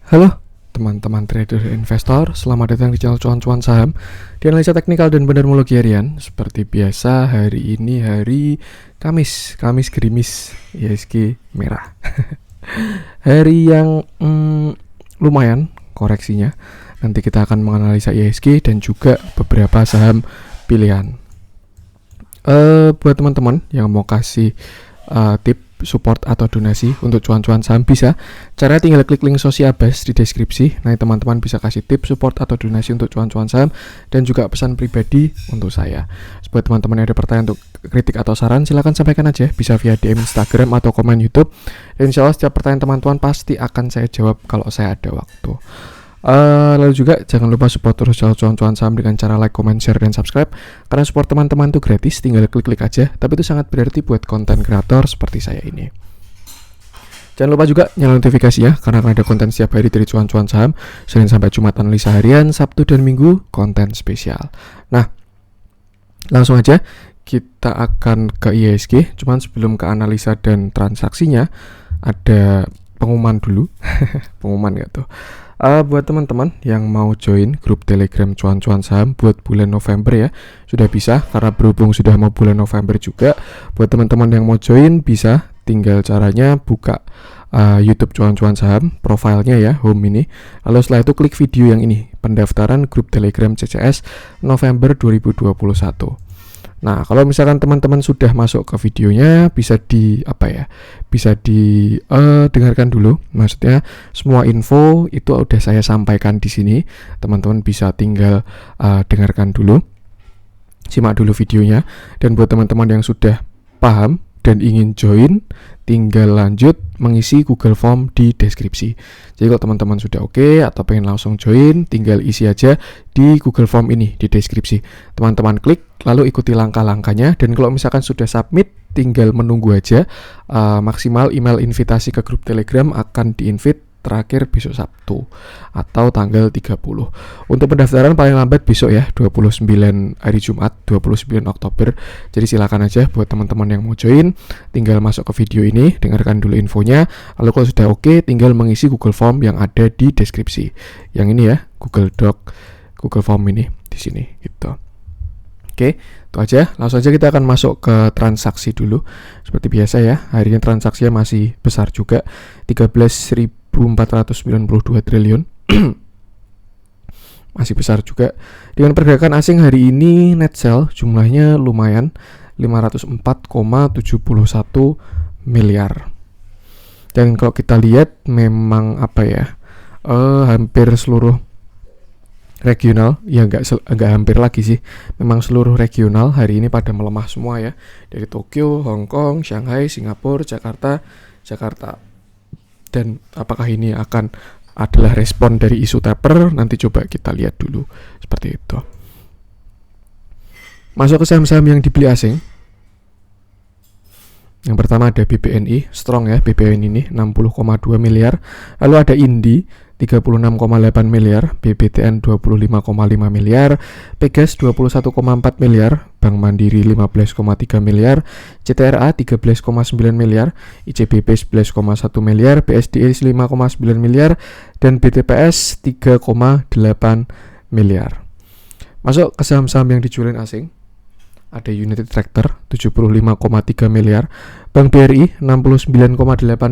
Halo teman-teman trader dan investor, selamat datang di channel Cuan-Cuan Saham di analisa teknikal dan bendermologi harian. Seperti biasa, hari ini hari Kamis gerimis, IHSG merah. Hari yang lumayan koreksinya. Nanti kita akan menganalisa IHSG dan juga beberapa saham pilihan. Buat teman-teman yang mau kasih tip support atau donasi untuk cuan-cuan saham, bisa caranya tinggal klik link Sociabas di deskripsi. Nah, teman-teman bisa kasih tip support atau donasi untuk cuan-cuan saham dan juga pesan pribadi untuk saya. Buat teman-teman yang ada pertanyaan untuk kritik atau saran, silakan sampaikan aja, bisa via DM Instagram atau komen YouTube. Dan insya Allah setiap pertanyaan teman-teman pasti akan saya jawab kalau saya ada waktu. Lalu juga jangan lupa support terus channel cuan-cuan saham dengan cara like, comment, share, dan subscribe. Karena support teman-teman itu gratis, tinggal klik-klik aja. Tapi itu sangat berarti buat konten kreator seperti saya ini. Jangan lupa juga nyalain notifikasi ya, karena akan ada konten setiap hari dari cuan-cuan saham. Senin sampai Jumat analisa harian, Sabtu dan Minggu konten spesial. Nah, langsung aja kita akan ke IHSG. Cuman sebelum ke analisa dan transaksinya, ada pengumuman dulu. Pengumuman gak tuh? Buat teman-teman yang mau join grup Telegram cuan-cuan saham buat bulan November ya, sudah bisa, karena berhubung sudah mau bulan November juga. Buat teman-teman yang mau join bisa, tinggal caranya buka YouTube cuan-cuan saham, profilnya ya, home ini. Lalu setelah itu klik video yang ini, pendaftaran grup Telegram CCS November 2021. Nah, kalau misalkan teman-teman sudah masuk ke videonya, bisa dengarkan dulu. Maksudnya semua info itu udah saya sampaikan di sini. Teman-teman bisa tinggal dengarkan dulu, simak dulu videonya. Dan buat teman-teman yang sudah paham dan ingin join, tinggal lanjut mengisi Google Form di deskripsi. Jadi kalau teman-teman sudah oke atau pengen langsung join, tinggal isi aja di Google Form ini di deskripsi. Teman-teman klik, lalu ikuti langkah-langkahnya. Dan kalau misalkan sudah submit, tinggal menunggu aja. Maksimal email invitasi ke grup Telegram akan di-invite terakhir besok Sabtu atau tanggal 30. Untuk pendaftaran paling lambat besok ya, 29 hari Jumat, 29 Oktober. Jadi silakan aja buat teman-teman yang mau join, tinggal masuk ke video ini, dengarkan dulu infonya. Lalu kalau sudah oke, tinggal mengisi Google Form yang ada di deskripsi. Yang ini ya, Google Form ini di sini gitu. Oke, itu aja. Langsung aja kita akan masuk ke transaksi dulu. Seperti biasa ya, hari ini transaksinya masih besar juga, 13.492 triliun. Masih besar juga. Dengan pergerakan asing hari ini net sell jumlahnya lumayan, 504,71 miliar. Dan kalau kita lihat memang hampir seluruh regional, ya nggak hampir lagi sih, memang seluruh regional hari ini pada melemah semua ya, dari Tokyo, Hong Kong, Shanghai, Singapura, Jakarta. Dan apakah ini adalah respon dari isu taper? Nanti coba kita lihat dulu seperti itu. Masuk ke saham-saham yang dibeli asing. Yang pertama ada BBNI, strong ya BBNI ini, 60,2 miliar. Lalu ada Indi 36,8 miliar, BBTN 25,5 miliar, Pegas 21,4 miliar, Bank Mandiri 15,3 miliar, CTRA 13,9 miliar, ICBP 11,1 miliar, BSDE 5,9 miliar, dan BTPS 3,8 miliar. Masuk ke saham-saham yang dijualin asing. Ada United Tractor 75,3 miliar, Bank BRI 69,8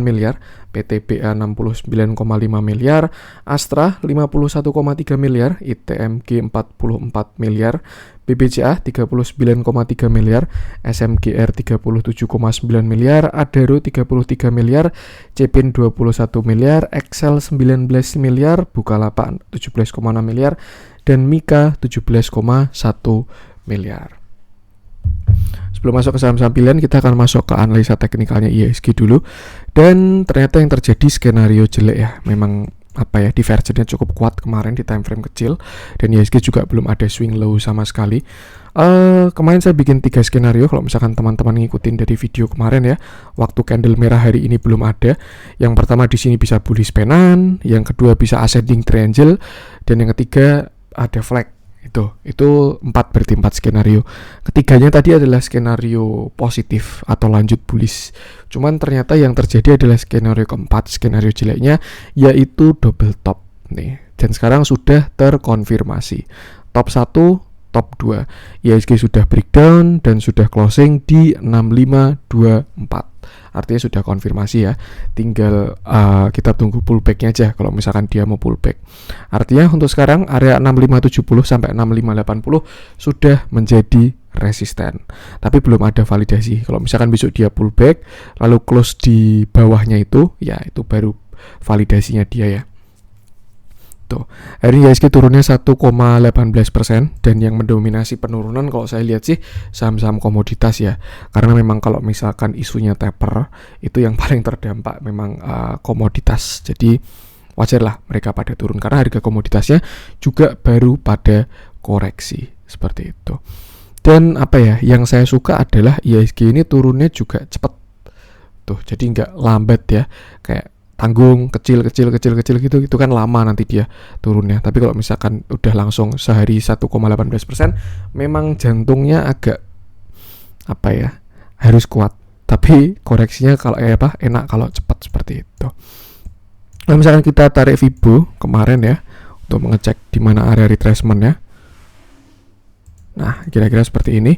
miliar, PTBA 69,5 miliar, Astra 51,3 miliar, ITMG 44 miliar, BBCA 39,3 miliar, SMGR 37,9 miliar, Adaro 33 miliar, Cepin 21 miliar, Excel 19 miliar, Bukalapak 17,6 miliar, dan Mika 17,1 miliar. Sebelum masuk ke saham-saham pilihan, kita akan masuk ke analisa teknikalnya IHSG dulu. Dan ternyata yang terjadi skenario jelek ya. Memang divergennya cukup kuat kemarin di time frame kecil, dan IHSG juga belum ada swing low sama sekali. Kemarin saya bikin 3 skenario. Kalau misalkan teman-teman ngikutin dari video kemarin ya, waktu candle merah hari ini belum ada. Yang pertama di sini bisa bullish pennant, yang kedua bisa ascending triangle, dan yang ketiga ada flag Itu 4, berarti 4 skenario. Ketiganya tadi adalah skenario positif atau lanjut bullish. Cuman ternyata yang terjadi adalah skenario keempat, skenario jeleknya, yaitu double top nih. Dan sekarang sudah terkonfirmasi. Top 1, top 2. IHSG sudah breakdown dan sudah closing di 6524. Artinya sudah konfirmasi ya. Tinggal kita tunggu pullbacknya aja kalau misalkan dia mau pullback. Artinya untuk sekarang area 6570 sampai 6580 sudah menjadi resisten. Tapi belum ada validasi. Kalau misalkan besok dia pullback lalu close di bawahnya itu, ya itu baru validasinya dia ya. Tuh, hari ini IHSG turunnya 1,18% dan yang mendominasi penurunan kalau saya lihat sih saham-saham komoditas ya. Karena memang kalau misalkan isunya taper itu yang paling terdampak memang komoditas. Jadi wajar lah mereka pada turun karena harga komoditasnya juga baru pada koreksi seperti itu. Dan apa ya, yang saya suka adalah IHSG ini turunnya juga cepat. Tuh, jadi nggak lambat ya, kayak tanggung kecil gitu, itu kan lama nanti dia turunnya. Tapi kalau misalkan udah langsung sehari 1,18%, memang jantungnya agak apa ya, harus kuat. Tapi koreksinya kalau enak kalau cepat seperti itu. Kalau misalkan kita tarik Fibo kemarin ya untuk mengecek di mana area retracement ya. Nah, kira-kira seperti ini.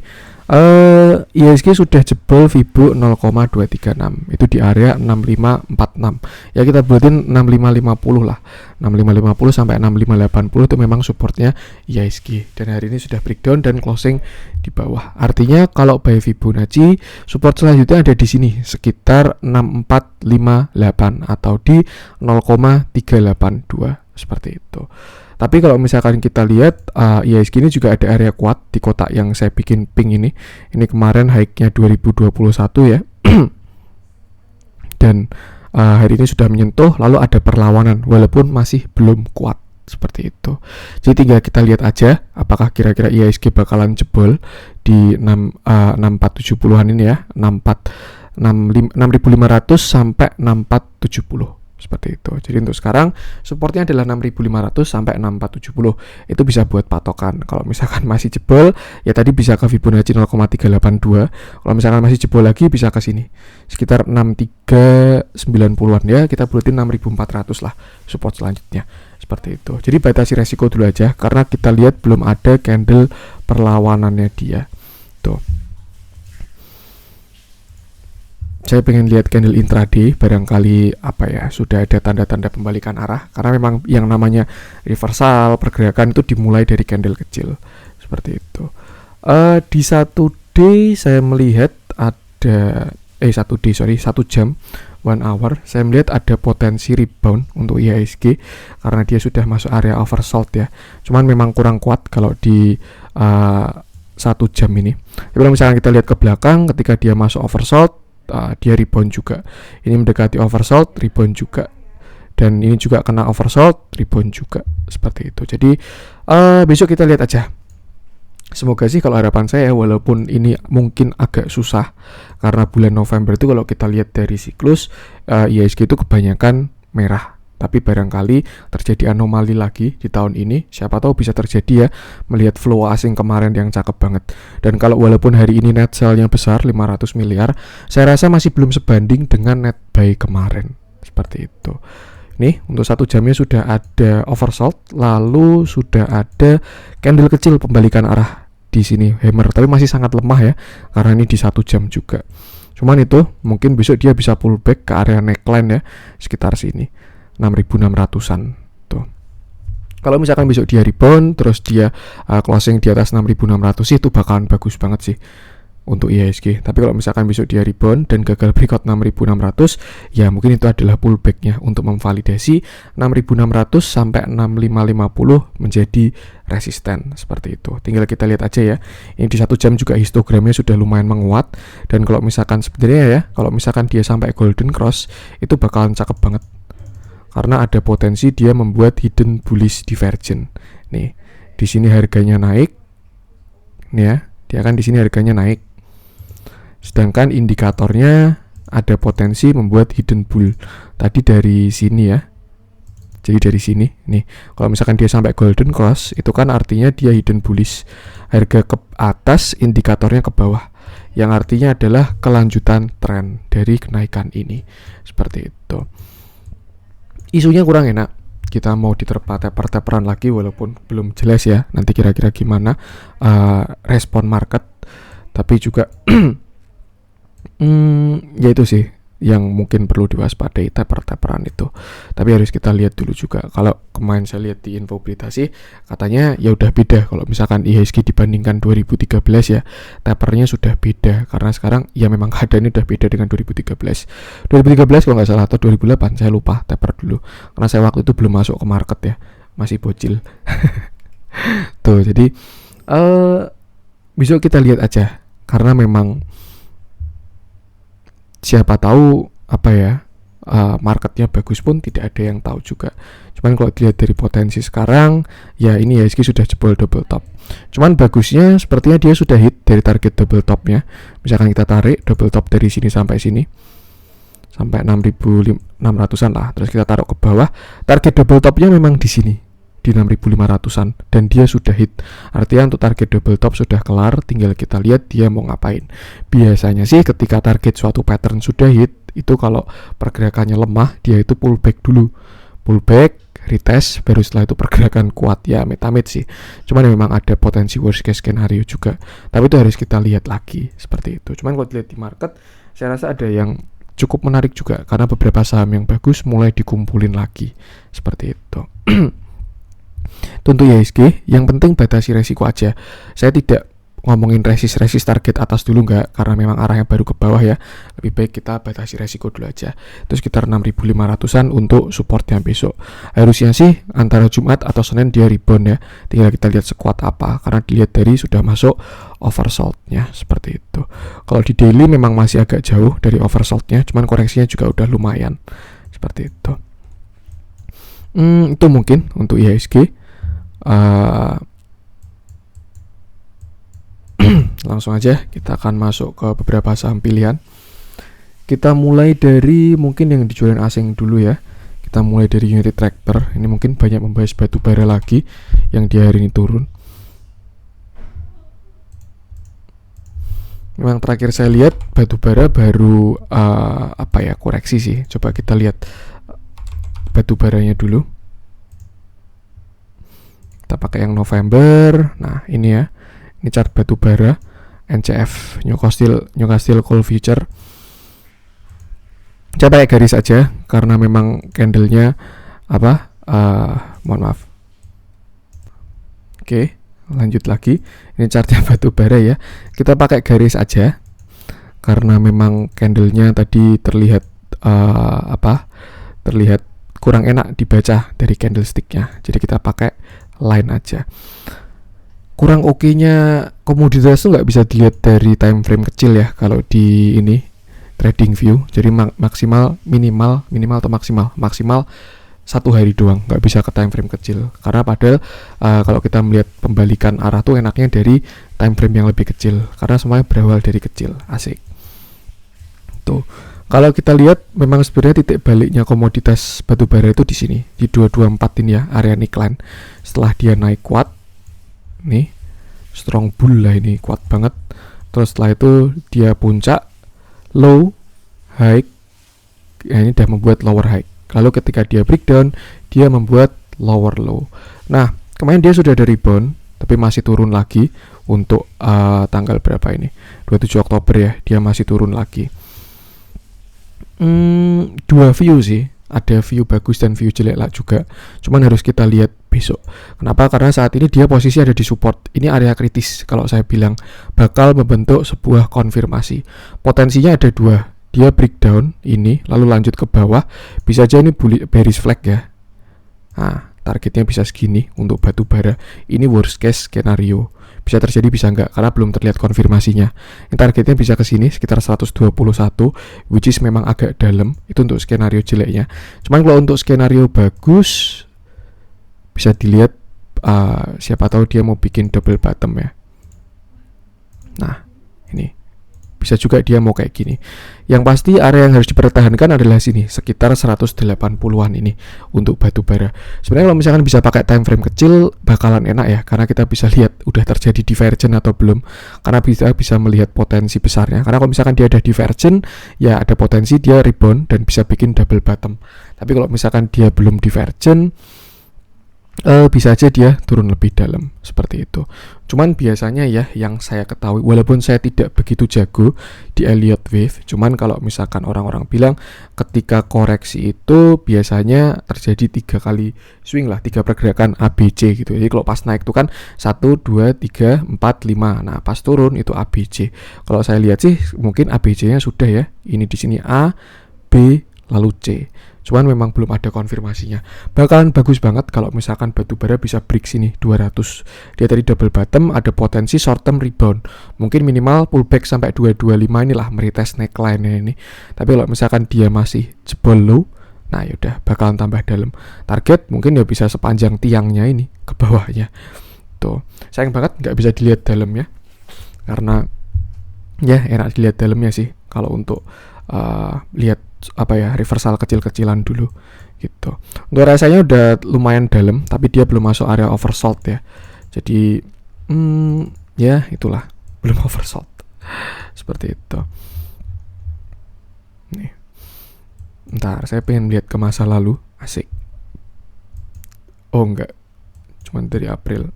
IHSG sudah jebol Fibo 0,236. Itu di area 6546. Ya kita buatin 6550 lah. 6550 sampai 6580 itu memang supportnya IHSG. Dan hari ini sudah breakdown dan closing di bawah. Artinya kalau buy Fibonacci, support selanjutnya ada di sini sekitar 6458 atau di 0,382 seperti itu. Tapi kalau misalkan kita lihat IHSG ini juga ada area kuat di kotak yang saya bikin pink ini. Ini kemarin high-nya 2021 ya. Dan hari ini sudah menyentuh, lalu ada perlawanan walaupun masih belum kuat seperti itu. Jadi tinggal kita lihat aja apakah kira-kira IHSG bakalan jebol di 6470-an ini ya. 6500 sampai 6470. Seperti itu. Jadi untuk sekarang supportnya adalah 6500 sampai 6470. Itu bisa buat patokan. Kalau misalkan masih jebol, ya tadi bisa ke Fibonacci 0,382. Kalau misalkan masih jebol lagi bisa ke sini. Sekitar 6390-an ya. Kita buatin 6400 lah support selanjutnya. Seperti itu. Jadi batasi resiko dulu aja karena kita lihat belum ada candle perlawanannya dia. Tuh. Saya pengen lihat candle intraday, barangkali apa ya, sudah ada tanda-tanda pembalikan arah karena memang yang namanya reversal pergerakan itu dimulai dari candle kecil seperti itu. Di 1 day saya melihat ada 1 jam 1 hour saya melihat ada potensi rebound untuk IHSG karena dia sudah masuk area oversold ya. Cuman memang kurang kuat kalau di 1 jam ini. Tapi kalau misalkan kita lihat ke belakang ketika dia masuk oversold, dia rebound juga. Ini mendekati oversold, rebound juga. Dan ini juga kena oversold, rebound juga. Seperti itu. Jadi besok kita lihat aja. Semoga sih kalau harapan saya, walaupun ini mungkin agak susah karena bulan November itu kalau kita lihat dari siklus IHSG itu kebanyakan merah. Tapi barangkali terjadi anomali lagi di tahun ini. Siapa tahu bisa terjadi ya, melihat flow asing kemarin yang cakep banget. Dan kalau walaupun hari ini net sell-nya besar 500 miliar, saya rasa masih belum sebanding dengan net buy kemarin. Seperti itu. Nih, untuk 1 jamnya sudah ada oversold, lalu sudah ada candle kecil pembalikan arah di sini hammer, tapi masih sangat lemah ya, karena ini di 1 jam juga. Cuman itu mungkin besok dia bisa pullback ke area neckline ya, sekitar sini. 6.600-an tuh. Kalau misalkan besok dia rebound terus dia closing di atas 6.600 sih itu bakalan bagus banget sih untuk IHSG. Tapi kalau misalkan besok dia rebound dan gagal breakout 6.600, ya mungkin itu adalah pullbacknya untuk memvalidasi 6.600 sampai 6.550 menjadi resisten seperti itu. Tinggal kita lihat aja ya. Ini di 1 jam juga histogramnya sudah lumayan menguat, dan kalau misalkan sebenarnya ya, kalau misalkan dia sampai golden cross itu bakalan cakep banget. Karena ada potensi dia membuat hidden bullish divergence. Nih, di sini harganya naik. Nih ya, dia kan di sini harganya naik. Sedangkan indikatornya ada potensi membuat hidden bull. Tadi dari sini ya. Jadi dari sini nih, kalau misalkan dia sampai golden cross, itu kan artinya dia hidden bullish. Harga ke atas, indikatornya ke bawah, yang artinya adalah kelanjutan tren dari kenaikan ini. Seperti itu. Isunya kurang enak. Kita mau diterpa taper-taperan lagi, walaupun belum jelas ya nanti kira-kira gimana respon market. Tapi juga ya itu sih yang mungkin perlu diwaspadai, taper-taperan itu. Tapi harus kita lihat dulu juga. Kalau kemarin saya lihat di info berita sih, katanya ya udah beda. Kalau misalkan IHSG dibandingkan 2013 ya, tapernya sudah beda. Karena sekarang ya memang keadaannya udah beda dengan 2013. 2013 kalau nggak salah atau 2008, saya lupa taper dulu. Karena saya waktu itu belum masuk ke market ya, masih bocil. Tuh, jadi besok kita lihat aja. Karena memang siapa tahu marketnya bagus pun tidak ada yang tahu juga. Cuman kalau dilihat dari potensi sekarang, ya ini IHSG sudah jebol double top. Cuman bagusnya sepertinya dia sudah hit dari target double topnya. Misalkan kita tarik double top dari sini sampai 6.600-an lah. Terus kita taruh ke bawah, target double topnya memang di sini, di 6.500-an, dan dia sudah hit. Artinya untuk target double top sudah kelar, tinggal kita lihat dia mau ngapain. Biasanya sih ketika target suatu pattern sudah hit, itu kalau pergerakannya lemah, dia itu pullback dulu, pullback, retest, baru setelah itu pergerakan kuat. Ya amit-amit sih, cuman memang ada potensi worst case scenario juga, tapi itu harus kita lihat lagi seperti itu. Cuman kalau dilihat di market, saya rasa ada yang cukup menarik juga, karena beberapa saham yang bagus mulai dikumpulin lagi seperti itu. Tentu IHSG, yang penting batasi resiko aja. Saya tidak ngomongin resist target atas dulu, enggak, karena memang arahnya baru ke bawah ya. Lebih baik kita batasi resiko dulu aja. Itu sekitar 6.500-an untuk supportnya besok. Harusnya sih antara Jumat atau Senin dia rebound ya. Tinggal kita lihat sekuat apa, karena dilihat dari sudah masuk oversold-nya seperti itu. Kalau di daily memang masih agak jauh dari oversold-nya, cuman koreksinya juga udah lumayan seperti itu. Itu mungkin untuk IHSG. Langsung aja kita akan masuk ke beberapa saham pilihan. Kita mulai dari mungkin yang dijualan asing dulu ya. Kita mulai dari United Tractor. Ini mungkin banyak membahas batu bara lagi yang di hari ini turun. Memang terakhir saya lihat batu bara baru koreksi sih. Coba kita lihat batu baranya dulu. Kita pakai yang November. Nah ini ya, ini chart batu bara NCF, Newcastle Coal Future. Saya pakai garis aja karena memang candlenya mohon maaf. Oke, lanjut lagi. Ini chartnya batu bara ya. Kita pakai garis aja karena memang candlenya tadi terlihat terlihat kurang enak dibaca dari candlesticknya. Jadi kita pakai line aja. Kurang oke-nya komoditas itu nggak bisa dilihat dari time frame kecil ya kalau di ini trading view. Jadi minimal atau maksimal 1 hari doang, nggak bisa ke time frame kecil. Karena padahal kalau kita melihat pembalikan arah tuh enaknya dari time frame yang lebih kecil, karena semuanya berawal dari kecil. Asik. Tuh. Kalau kita lihat memang sebenarnya titik baliknya komoditas batubara itu di sini, di 224 ini ya, area neckline. Setelah dia naik kuat, nih, strong bull lah ini, kuat banget. Terus setelah itu dia puncak, low, high, ya ini udah membuat lower high. Lalu ketika dia breakdown, dia membuat lower low. Nah, kemarin dia sudah ada rebound, tapi masih turun lagi untuk tanggal berapa ini? 27 Oktober ya, dia masih turun lagi. Dua view sih, ada view bagus dan view jelek lah juga. Cuman harus kita lihat besok. Kenapa? Karena saat ini dia posisi ada di support. Ini area kritis kalau saya bilang bakal membentuk sebuah konfirmasi. Potensinya ada dua. Dia breakdown ini lalu lanjut ke bawah. Bisa aja ini bearish flag ya. Nah, targetnya bisa segini untuk batu bara. Ini worst case skenario. Bisa terjadi bisa enggak karena belum terlihat konfirmasinya. Ini targetnya bisa ke sini sekitar 121, which is memang agak dalam. Itu untuk skenario jeleknya. Cuman kalau untuk skenario bagus bisa dilihat siapa tahu dia mau bikin double bottom ya. Nah, ini bisa juga dia mau kayak gini. Yang pasti area yang harus dipertahankan adalah sini, sekitar 180-an ini untuk batu bara. Sebenarnya kalau misalkan bisa pakai time frame kecil bakalan enak ya, karena kita bisa lihat udah terjadi divergent atau belum, karena bisa melihat potensi besarnya. Karena kalau misalkan dia ada divergent, ya ada potensi dia rebound dan bisa bikin double bottom. Tapi kalau misalkan dia belum divergent, bisa aja dia turun lebih dalam seperti itu. Cuman biasanya ya yang saya ketahui, walaupun saya tidak begitu jago di Elliott Wave, cuman kalau misalkan orang-orang bilang ketika koreksi itu biasanya terjadi 3 kali swing lah, 3 pergerakan ABC gitu. Jadi kalau pas naik itu kan 1, 2, 3, 4, 5. Nah pas turun itu ABC. Kalau saya lihat sih mungkin ABC-nya sudah ya. Ini di sini A, B, lalu C. Cuman memang belum ada konfirmasinya. Bakalan bagus banget kalau misalkan batu bara bisa break sini 200. Dia tadi double bottom, ada potensi short term rebound. Mungkin minimal pullback sampai 225 inilah meretest neckline-nya ini. Tapi kalau misalkan dia masih jebol low, nah yaudah bakalan tambah dalam. Target mungkin ya bisa sepanjang tiangnya ini ke bawahnya. Tuh, sayang banget nggak bisa dilihat dalamnya. Karena ya enak dilihat dalamnya sih kalau untuk lihat reversal kecil-kecilan dulu gitu. Untuk rasanya udah lumayan dalam, tapi dia belum masuk area oversold ya. Jadi ya itulah, belum oversold seperti itu. Nih, ntar saya pengen lihat ke masa lalu, asik. Oh enggak, cuman dari April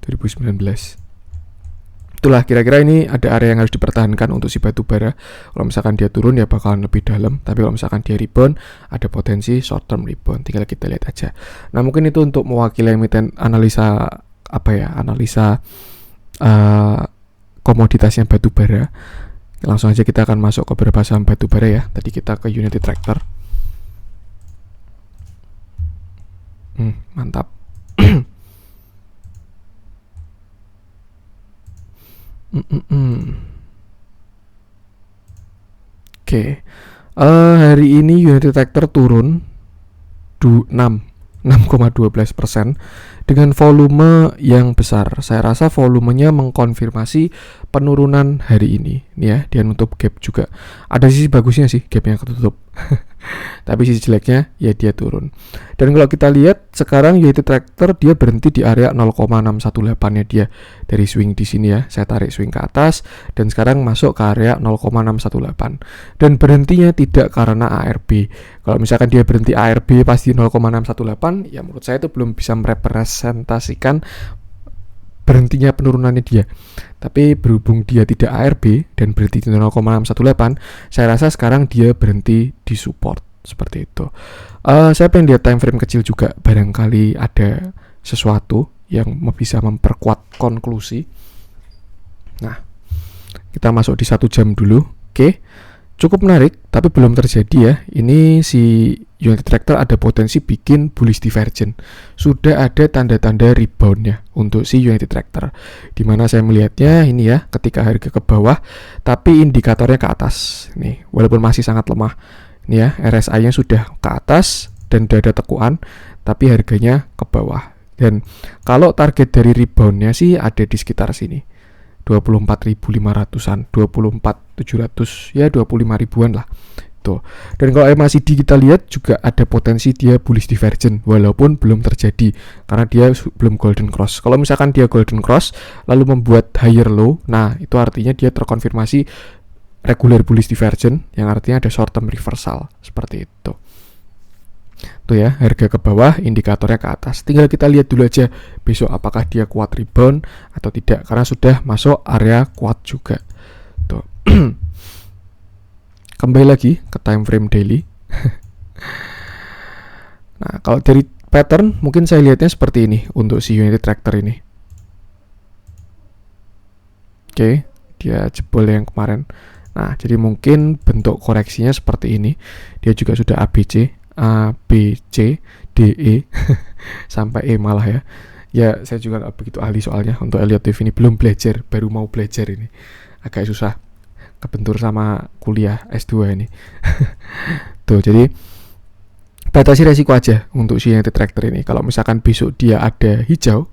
2019. Itulah kira-kira ini ada area yang harus dipertahankan untuk si batu bara. Kalau misalkan dia turun ya bakalan lebih dalam, tapi kalau misalkan dia rebound ada potensi short term rebound. Tinggal kita lihat aja. Nah mungkin itu untuk mewakili emiten analisa komoditasnya batu bara. Langsung aja kita akan masuk ke beberapa saham batu bara ya. Tadi kita ke United Tractor. Mantap. Oke. Hari ini United Tractor turun 6,12% dengan volume yang besar. Saya rasa volumenya mengkonfirmasi penurunan hari ini. Nih ya, dia nutup gap juga. Ada sisi bagusnya sih gapnya ketutup. Tapi sisi jeleknya ya dia turun. Dan kalau kita lihat sekarang United Tractor dia berhenti di area 0,618-nya dia dari swing di sini ya. Saya tarik swing ke atas dan sekarang masuk ke area 0,618. Dan berhentinya tidak karena ARB. Kalau misalkan dia berhenti ARB pasti 0,618, ya menurut saya itu belum bisa merepresentasikan berhentinya penurunannya dia. Tapi berhubung dia tidak ARB dan berhenti di 0,618, saya rasa sekarang dia berhenti di support seperti itu. Saya pengen lihat time frame kecil juga, barangkali ada sesuatu yang bisa memperkuat konklusi. Nah, kita masuk di 1 jam dulu. Oke. Cukup menarik, tapi belum terjadi ya. Ini si United Tractor ada potensi bikin bullish divergent. Sudah ada tanda-tanda reboundnya untuk si United Tractor. Dimana saya melihatnya ini ya, ketika harga ke bawah, tapi indikatornya ke atas. Nih, walaupun masih sangat lemah. Ini ya, RSI-nya sudah ke atas dan udah ada tekuan, tapi harganya ke bawah. Dan kalau target dari reboundnya sih ada di sekitar sini. 24.500-an, 24.700, ya 25 ribuan lah. Tuh. Dan kalau MACD kita lihat juga ada potensi dia bullish divergent walaupun belum terjadi karena dia belum golden cross. Kalau misalkan dia golden cross lalu membuat higher low, nah itu artinya dia terkonfirmasi regular bullish divergent yang artinya ada short term reversal seperti itu. Tuh ya, harga ke bawah, indikatornya ke atas. Tinggal kita lihat dulu aja besok apakah dia kuat rebound atau tidak, karena sudah masuk area kuat juga. Tuh. Kembali lagi ke time frame daily. Nah, kalau dari pattern mungkin saya lihatnya seperti ini untuk si United Tractor ini. Oke, dia jebol yang kemarin. Nah, jadi mungkin bentuk koreksinya seperti ini. Dia juga sudah ABC. A, B, C, D, E sampai E malah ya. Ya saya juga gak begitu ahli soalnya untuk Elliott Wave ini, belum belajar, baru mau belajar ini. Agak susah, kebentur sama kuliah S2 ini. Tuh, jadi batasi resiko aja untuk si United Tractor ini. Kalau misalkan besok dia ada hijau,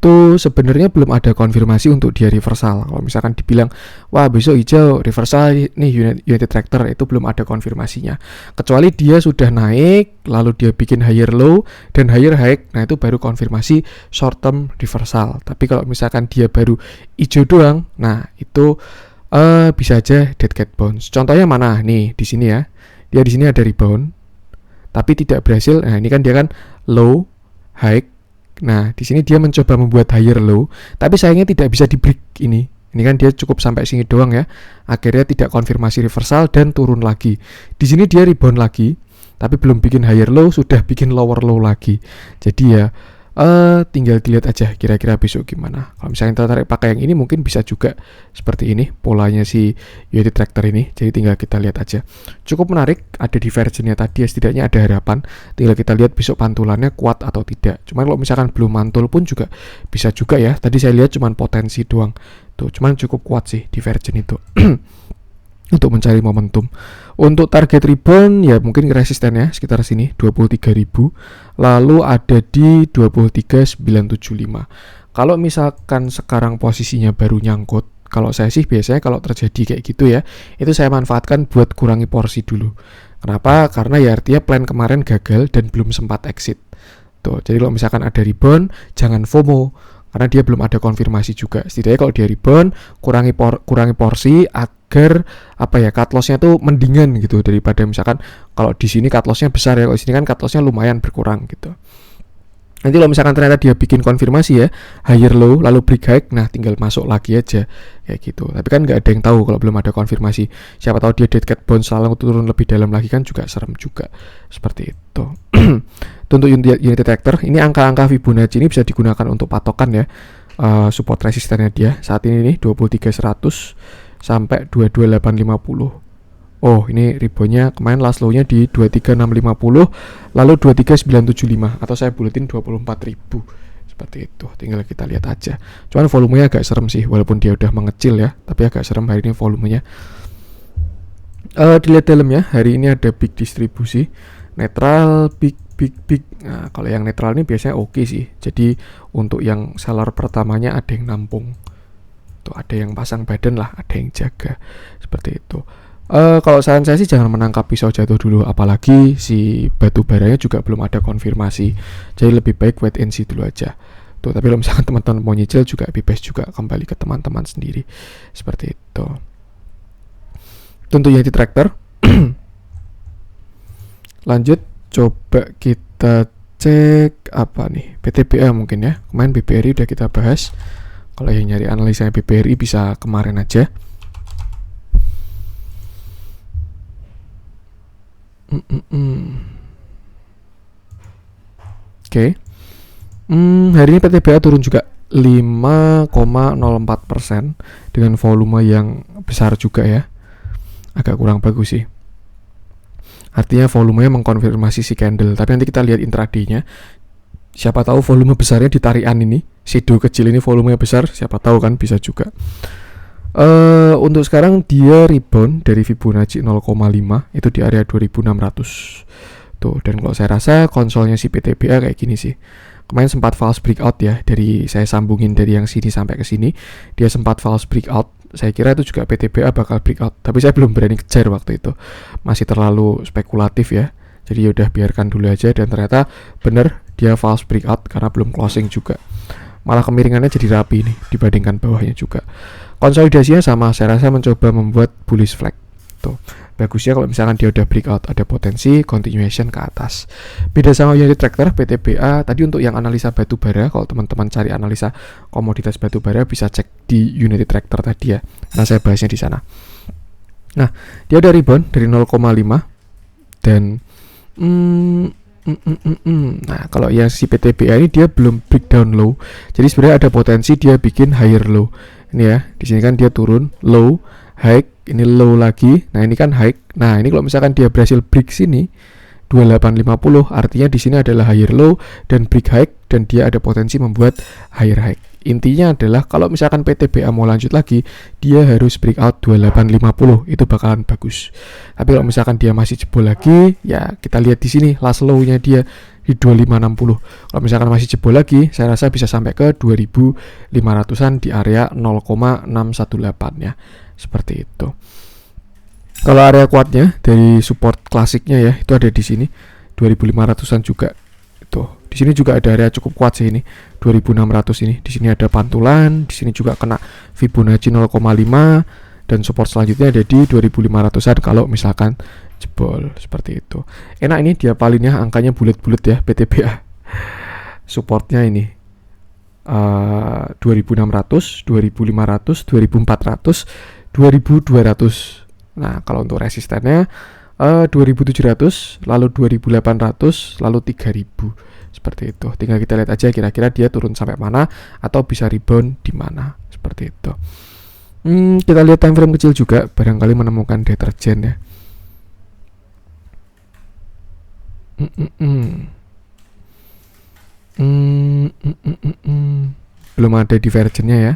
itu sebenarnya belum ada konfirmasi untuk dia reversal. Kalau misalkan dibilang wah besok hijau reversal nih United Tractor, itu belum ada konfirmasinya. Kecuali dia sudah naik lalu dia bikin higher low dan higher high, nah itu baru konfirmasi short term reversal. Tapi kalau misalkan dia baru hijau doang, nah itu bisa aja dead cat bounce. Contohnya mana? Nih di sini ya. Dia di sini ada rebound tapi tidak berhasil. Nah, ini kan dia kan low, high. Nah, di sini dia mencoba membuat higher low, tapi sayangnya tidak bisa di break ini. Ini kan dia cukup sampai sini doang ya. Akhirnya tidak konfirmasi reversal dan turun lagi. Di sini dia rebound lagi, tapi belum bikin higher low, sudah bikin lower low lagi. Jadi ya tinggal dilihat aja kira-kira besok gimana. Kalau misalnya tertarik pakai yang ini mungkin bisa juga seperti ini polanya si United Tractor ini. Jadi tinggal kita lihat aja. Cukup menarik, ada divergennya tadi ya, setidaknya ada harapan. Tinggal kita lihat besok pantulannya kuat atau tidak. Cuman kalau misalkan belum mantul pun juga bisa juga ya. Tadi saya lihat cuman potensi doang. Tuh, cuman cukup kuat sih divergen itu. Untuk mencari momentum. Untuk target rebound ya mungkin resistennya sekitar sini 23.000, lalu ada di 23.975. Kalau misalkan sekarang posisinya baru nyangkut, kalau saya sih biasanya kalau terjadi kayak gitu ya, itu saya manfaatkan buat kurangi porsi dulu. Kenapa? Karena ya artinya plan kemarin gagal dan belum sempat exit. Tuh, jadi kalau misalkan ada rebound, jangan FOMO. Karena dia belum ada konfirmasi juga. Setidaknya kalau dia rebound, kurangi porsi agar cut loss-nya tuh mendingan gitu daripada misalkan kalau di sini cut loss-nya besar ya, kalau di sini kan cut loss-nya lumayan berkurang gitu. Nanti kalau misalkan ternyata dia bikin konfirmasi ya, higher low lalu break high, nah tinggal masuk lagi aja kayak gitu. Tapi kan nggak ada yang tahu kalau belum ada konfirmasi. Siapa tahu dia dead cat bounce lalu turun lebih dalam lagi kan juga serem juga. Seperti itu. Untuk United Tractor, ini angka-angka Fibonacci ini bisa digunakan untuk patokan ya. Support resistennya dia saat ini nih 23.100 sampai 22.850. Oh, ini reboundnya kemarin last low-nya di 23.650, lalu 23.975, atau saya buletin 24.000. Seperti itu, tinggal kita lihat aja. Cuman volumenya agak serem sih, walaupun dia udah mengecil ya, tapi agak serem hari ini volumenya. Dilihat dalamnya, hari ini ada big distribusi, netral, big. Nah, kalau yang netral ini biasanya oke sih. Jadi untuk yang seller pertamanya ada yang nampung. Tuh ada yang pasang badan lah, ada yang jaga. Seperti itu. Kalau saran saya sih jangan menangkap pisau jatuh dulu, apalagi si batu baranya juga belum ada konfirmasi. Jadi lebih baik wait and see dulu aja. Tuh, tapi kalau misalkan teman-teman mau nyicil juga bebas juga, kembali ke teman-teman sendiri. Seperti itu. Tentu United Tractor. Lanjut, coba kita cek apa nih? PTBA mungkin ya. Kemarin BBRI udah kita bahas. Kalau yang nyari analisanya BBRI bisa kemarin aja. Oke. Hari ini PTBA turun juga 5,04% dengan volume yang besar juga ya. Agak kurang bagus sih. Artinya volumenya mengkonfirmasi si candle. Tapi nanti kita lihat intraday-nya. Siapa tahu volume besarnya di tarian ini. Shadow kecil ini volumenya besar. Siapa tahu kan bisa juga. Untuk sekarang dia rebound dari Fibonacci 0,5 itu di area 2600. Tuh, dan kalau saya rasa konsolnya si PTBA kayak gini sih. Kemarin sempat false breakout ya, dari saya sambungin dari yang sini sampai ke sini, dia sempat false breakout. Saya kira itu juga PTBA bakal breakout, tapi saya belum berani kejar waktu itu. Masih terlalu spekulatif ya. Jadi udah biarkan dulu aja, dan ternyata bener dia false breakout karena belum closing juga. Malah kemiringannya jadi rapi nih dibandingkan bawahnya juga. Konsolidasinya sama, saya rasa mencoba membuat bullish flag. Tuh, bagusnya kalau misalkan dia udah breakout, ada potensi continuation ke atas. Beda sama United Tractor, PTBA tadi untuk yang analisa batu bara. Kalau teman-teman cari analisa komoditas batu bara bisa cek di United Tractor tadi ya. Nah, saya bahasnya di sana. Nah, dia ada rebound dari 0,5 dan nah, kalau yang si PTBA ini dia belum breakdown low. Jadi sebenarnya ada potensi dia bikin higher low. Ini ya, di sini kan dia turun low, high, ini low lagi. Nah, ini kan high. Nah, ini kalau misalkan dia berhasil break sini 2850, artinya di sini adalah higher low dan break high, dan dia ada potensi membuat higher high. Intinya adalah kalau misalkan PTBA mau lanjut lagi, dia harus breakout 2850, itu bakalan bagus. Tapi kalau misalkan dia masih jebol lagi, ya kita lihat di sini last low-nya dia di 2560. Kalau misalkan masih jebol lagi, saya rasa bisa sampai ke 2500-an di area 0,618 ya. Seperti itu. Kalau area kuatnya dari support klasiknya ya, itu ada di sini 2500-an juga. Tuh, di sini juga ada area cukup kuat sih ini 2600 ini. Di sini ada pantulan, di sini juga kena Fibonacci 0,5 dan support selanjutnya ada di 2500-an kalau misalkan jebol seperti itu. Enak ini dia palinnya angkanya bulat-bulat ya PTBA. Supportnya ini 2600, 2500, 2400, 2200. Nah, kalau untuk resistennya 2700, lalu 2800, lalu 3000. Seperti itu. Tinggal kita lihat aja kira-kira dia turun sampai mana atau bisa rebound di mana. Seperti itu. Kita lihat time frame kecil juga, barangkali menemukan deterjen ya. Belum ada divergennya ya.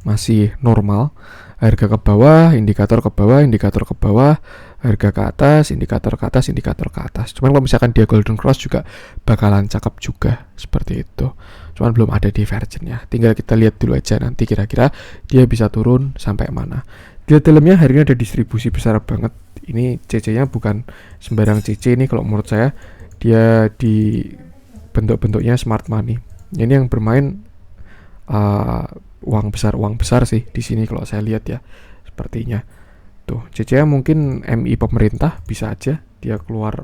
Masih normal. Harga ke bawah, indikator ke bawah, indikator ke bawah, harga ke atas, indikator ke atas, indikator ke atas. Cuman kalau misalkan dia golden cross juga bakalan cakep juga seperti itu. Cuman belum ada divergennya. Tinggal kita lihat dulu aja nanti kira-kira dia bisa turun sampai mana. Di dalamnya hari ini ada distribusi besar banget. Ini CC-nya bukan sembarang CC ini kalau menurut saya. Dia di bentuk-bentuknya smart money. Ini yang bermain uang besar sih di sini kalau saya lihat ya, sepertinya tuh CCA mungkin MI pemerintah bisa aja dia keluar,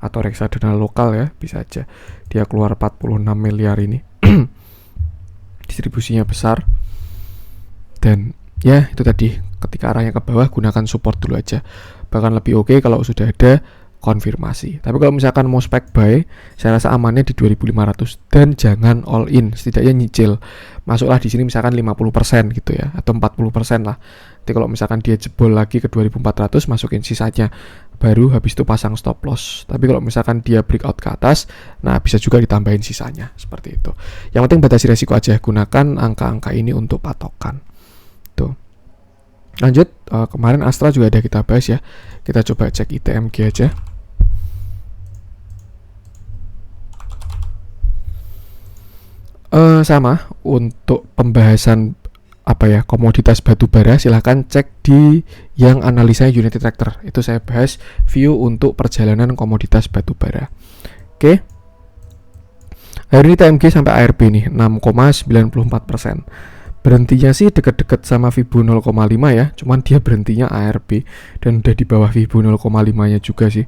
atau reksadana lokal ya bisa aja dia keluar 46 miliar ini. Distribusinya besar dan ya itu tadi, ketika arahnya ke bawah gunakan support dulu aja, bahkan lebih oke kalau sudah ada konfirmasi. Tapi kalau misalkan mau spek buy, saya rasa amannya di 2500 dan jangan all in, setidaknya nyicil. Masuklah di sini misalkan 50% gitu ya, atau 40% lah. Nanti kalau misalkan dia jebol lagi ke 2400, masukin sisanya. Baru habis itu pasang stop loss. Tapi kalau misalkan dia breakout ke atas, nah bisa juga ditambahin sisanya, seperti itu. Yang penting batasi resiko aja, gunakan angka-angka ini untuk patokan. Tuh. Lanjut, kemarin Astra juga ada kita bahas ya. Kita coba cek ITMG aja. Sama untuk pembahasan komoditas batu bara, silahkan cek di yang analisanya Unity Tractor. Itu saya bahas view untuk perjalanan komoditas batu bara. Oke. Hari ini TMG sampai ARB nih 6,94%. Berhentinya sih deket-deket sama Fibo 0,5 ya, cuman dia berhentinya ARB dan udah di bawah Fibo 0,5-nya juga sih.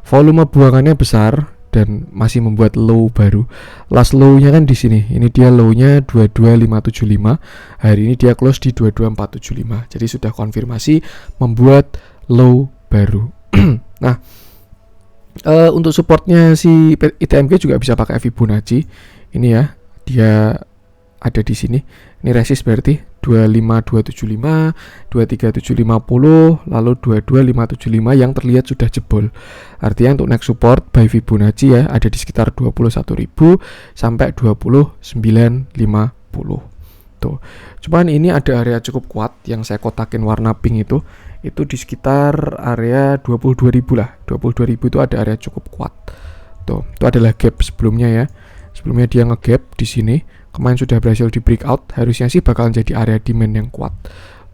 Volume buangannya besar dan masih membuat low baru. Last low-nya kan di sini. Ini dia low-nya 22575. Hari ini dia close di 22475. Jadi sudah konfirmasi membuat low baru. Nah, untuk supportnya si ITMG juga bisa pakai Fibonacci. Ini ya, dia ada di sini. Ini resist berarti 25275, 23750, lalu 22575 yang terlihat sudah jebol. Artinya untuk next support by Fibonacci ya ada di sekitar 21.000 sampai 29.50. Tuh. Cuman ini ada area cukup kuat yang saya kotakin warna pink itu di sekitar area 22.000 lah. 22.000 itu ada area cukup kuat. Tuh, itu adalah gap sebelumnya ya. Sebelumnya dia nge-gap di sini. Kemarin sudah berhasil di breakout, harusnya sih bakalan jadi area demand yang kuat.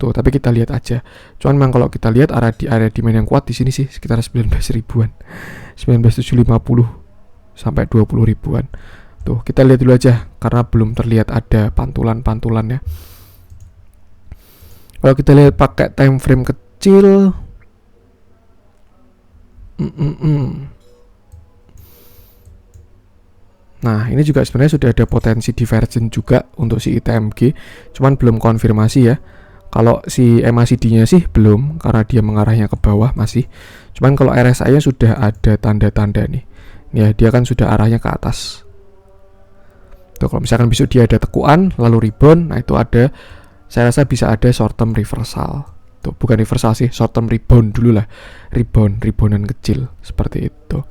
Tuh, tapi kita lihat aja. Cuman memang kalau kita lihat area demand yang kuat di sini sih sekitar 19 ribuan. 19.750 sampai 20 ribuan. Tuh, kita lihat dulu aja karena belum terlihat ada pantulan-pantulannya. Kalau kita lihat pakai time frame kecil, nah, ini juga sebenarnya sudah ada potensi divergen juga untuk si ITMG, cuman belum konfirmasi ya. Kalau si MACD-nya sih belum, karena dia mengarahnya ke bawah masih. Cuman kalau RSI-nya sudah ada tanda-tanda nih. Ya, dia kan sudah arahnya ke atas. Tuh, kalau misalkan besok dia ada tekuan, lalu rebound, nah itu ada, saya rasa bisa ada short term reversal. Tuh, bukan reversal sih, short term rebound dulu lah. Reboundan kecil, seperti itu.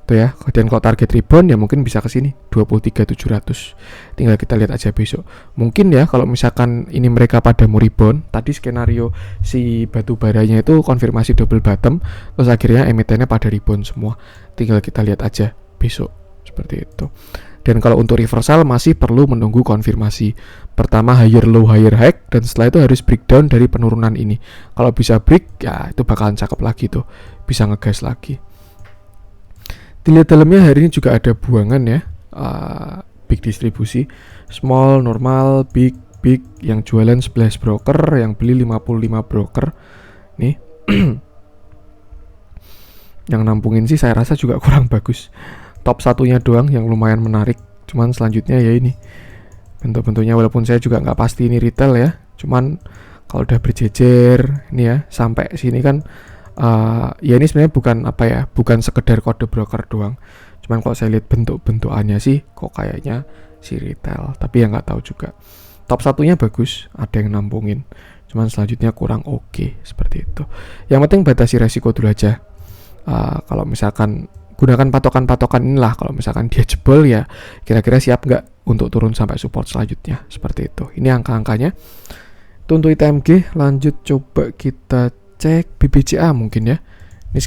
Tuh ya, dan kalau target rebound ya mungkin bisa ke sini 23.700. Tinggal kita lihat aja besok. Mungkin ya kalau misalkan ini mereka pada mau rebound, tadi skenario si batu baranya itu konfirmasi double bottom, terus akhirnya emitennya pada rebound semua. Tinggal kita lihat aja besok seperti itu. Dan kalau untuk reversal masih perlu menunggu konfirmasi. Pertama higher low higher high, dan setelah itu harus breakdown dari penurunan ini. Kalau bisa break ya itu bakalan cakep lagi tuh, bisa ngegas lagi. Dilihat dalamnya hari ini juga ada buangan ya, big distribusi, small, normal, big, yang jualan 11 broker, yang beli 55 broker. Nih, yang nampungin sih saya rasa juga kurang bagus. Top satunya doang yang lumayan menarik, cuman selanjutnya ya ini bentuk-bentuknya, walaupun saya juga nggak pasti ini retail ya, cuman kalau udah berjejer ini ya sampai sini kan. Ya ini sebenarnya bukan sekedar kode broker doang. Cuman kalau saya lihat bentuk-bentukannya sih kok kayaknya si retail, tapi ya nggak tahu juga. Top satunya bagus, ada yang nampungin. Cuman selanjutnya kurang oke, seperti itu. Yang penting batasi resiko dulu aja. Kalau misalkan gunakan patokan-patokan inilah, kalau misalkan dia jebol ya kira-kira siap nggak untuk turun sampai support selanjutnya, seperti itu. Ini angka-angkanya. Untuk ITMG lanjut coba kita cek BBCA mungkin ya. Ini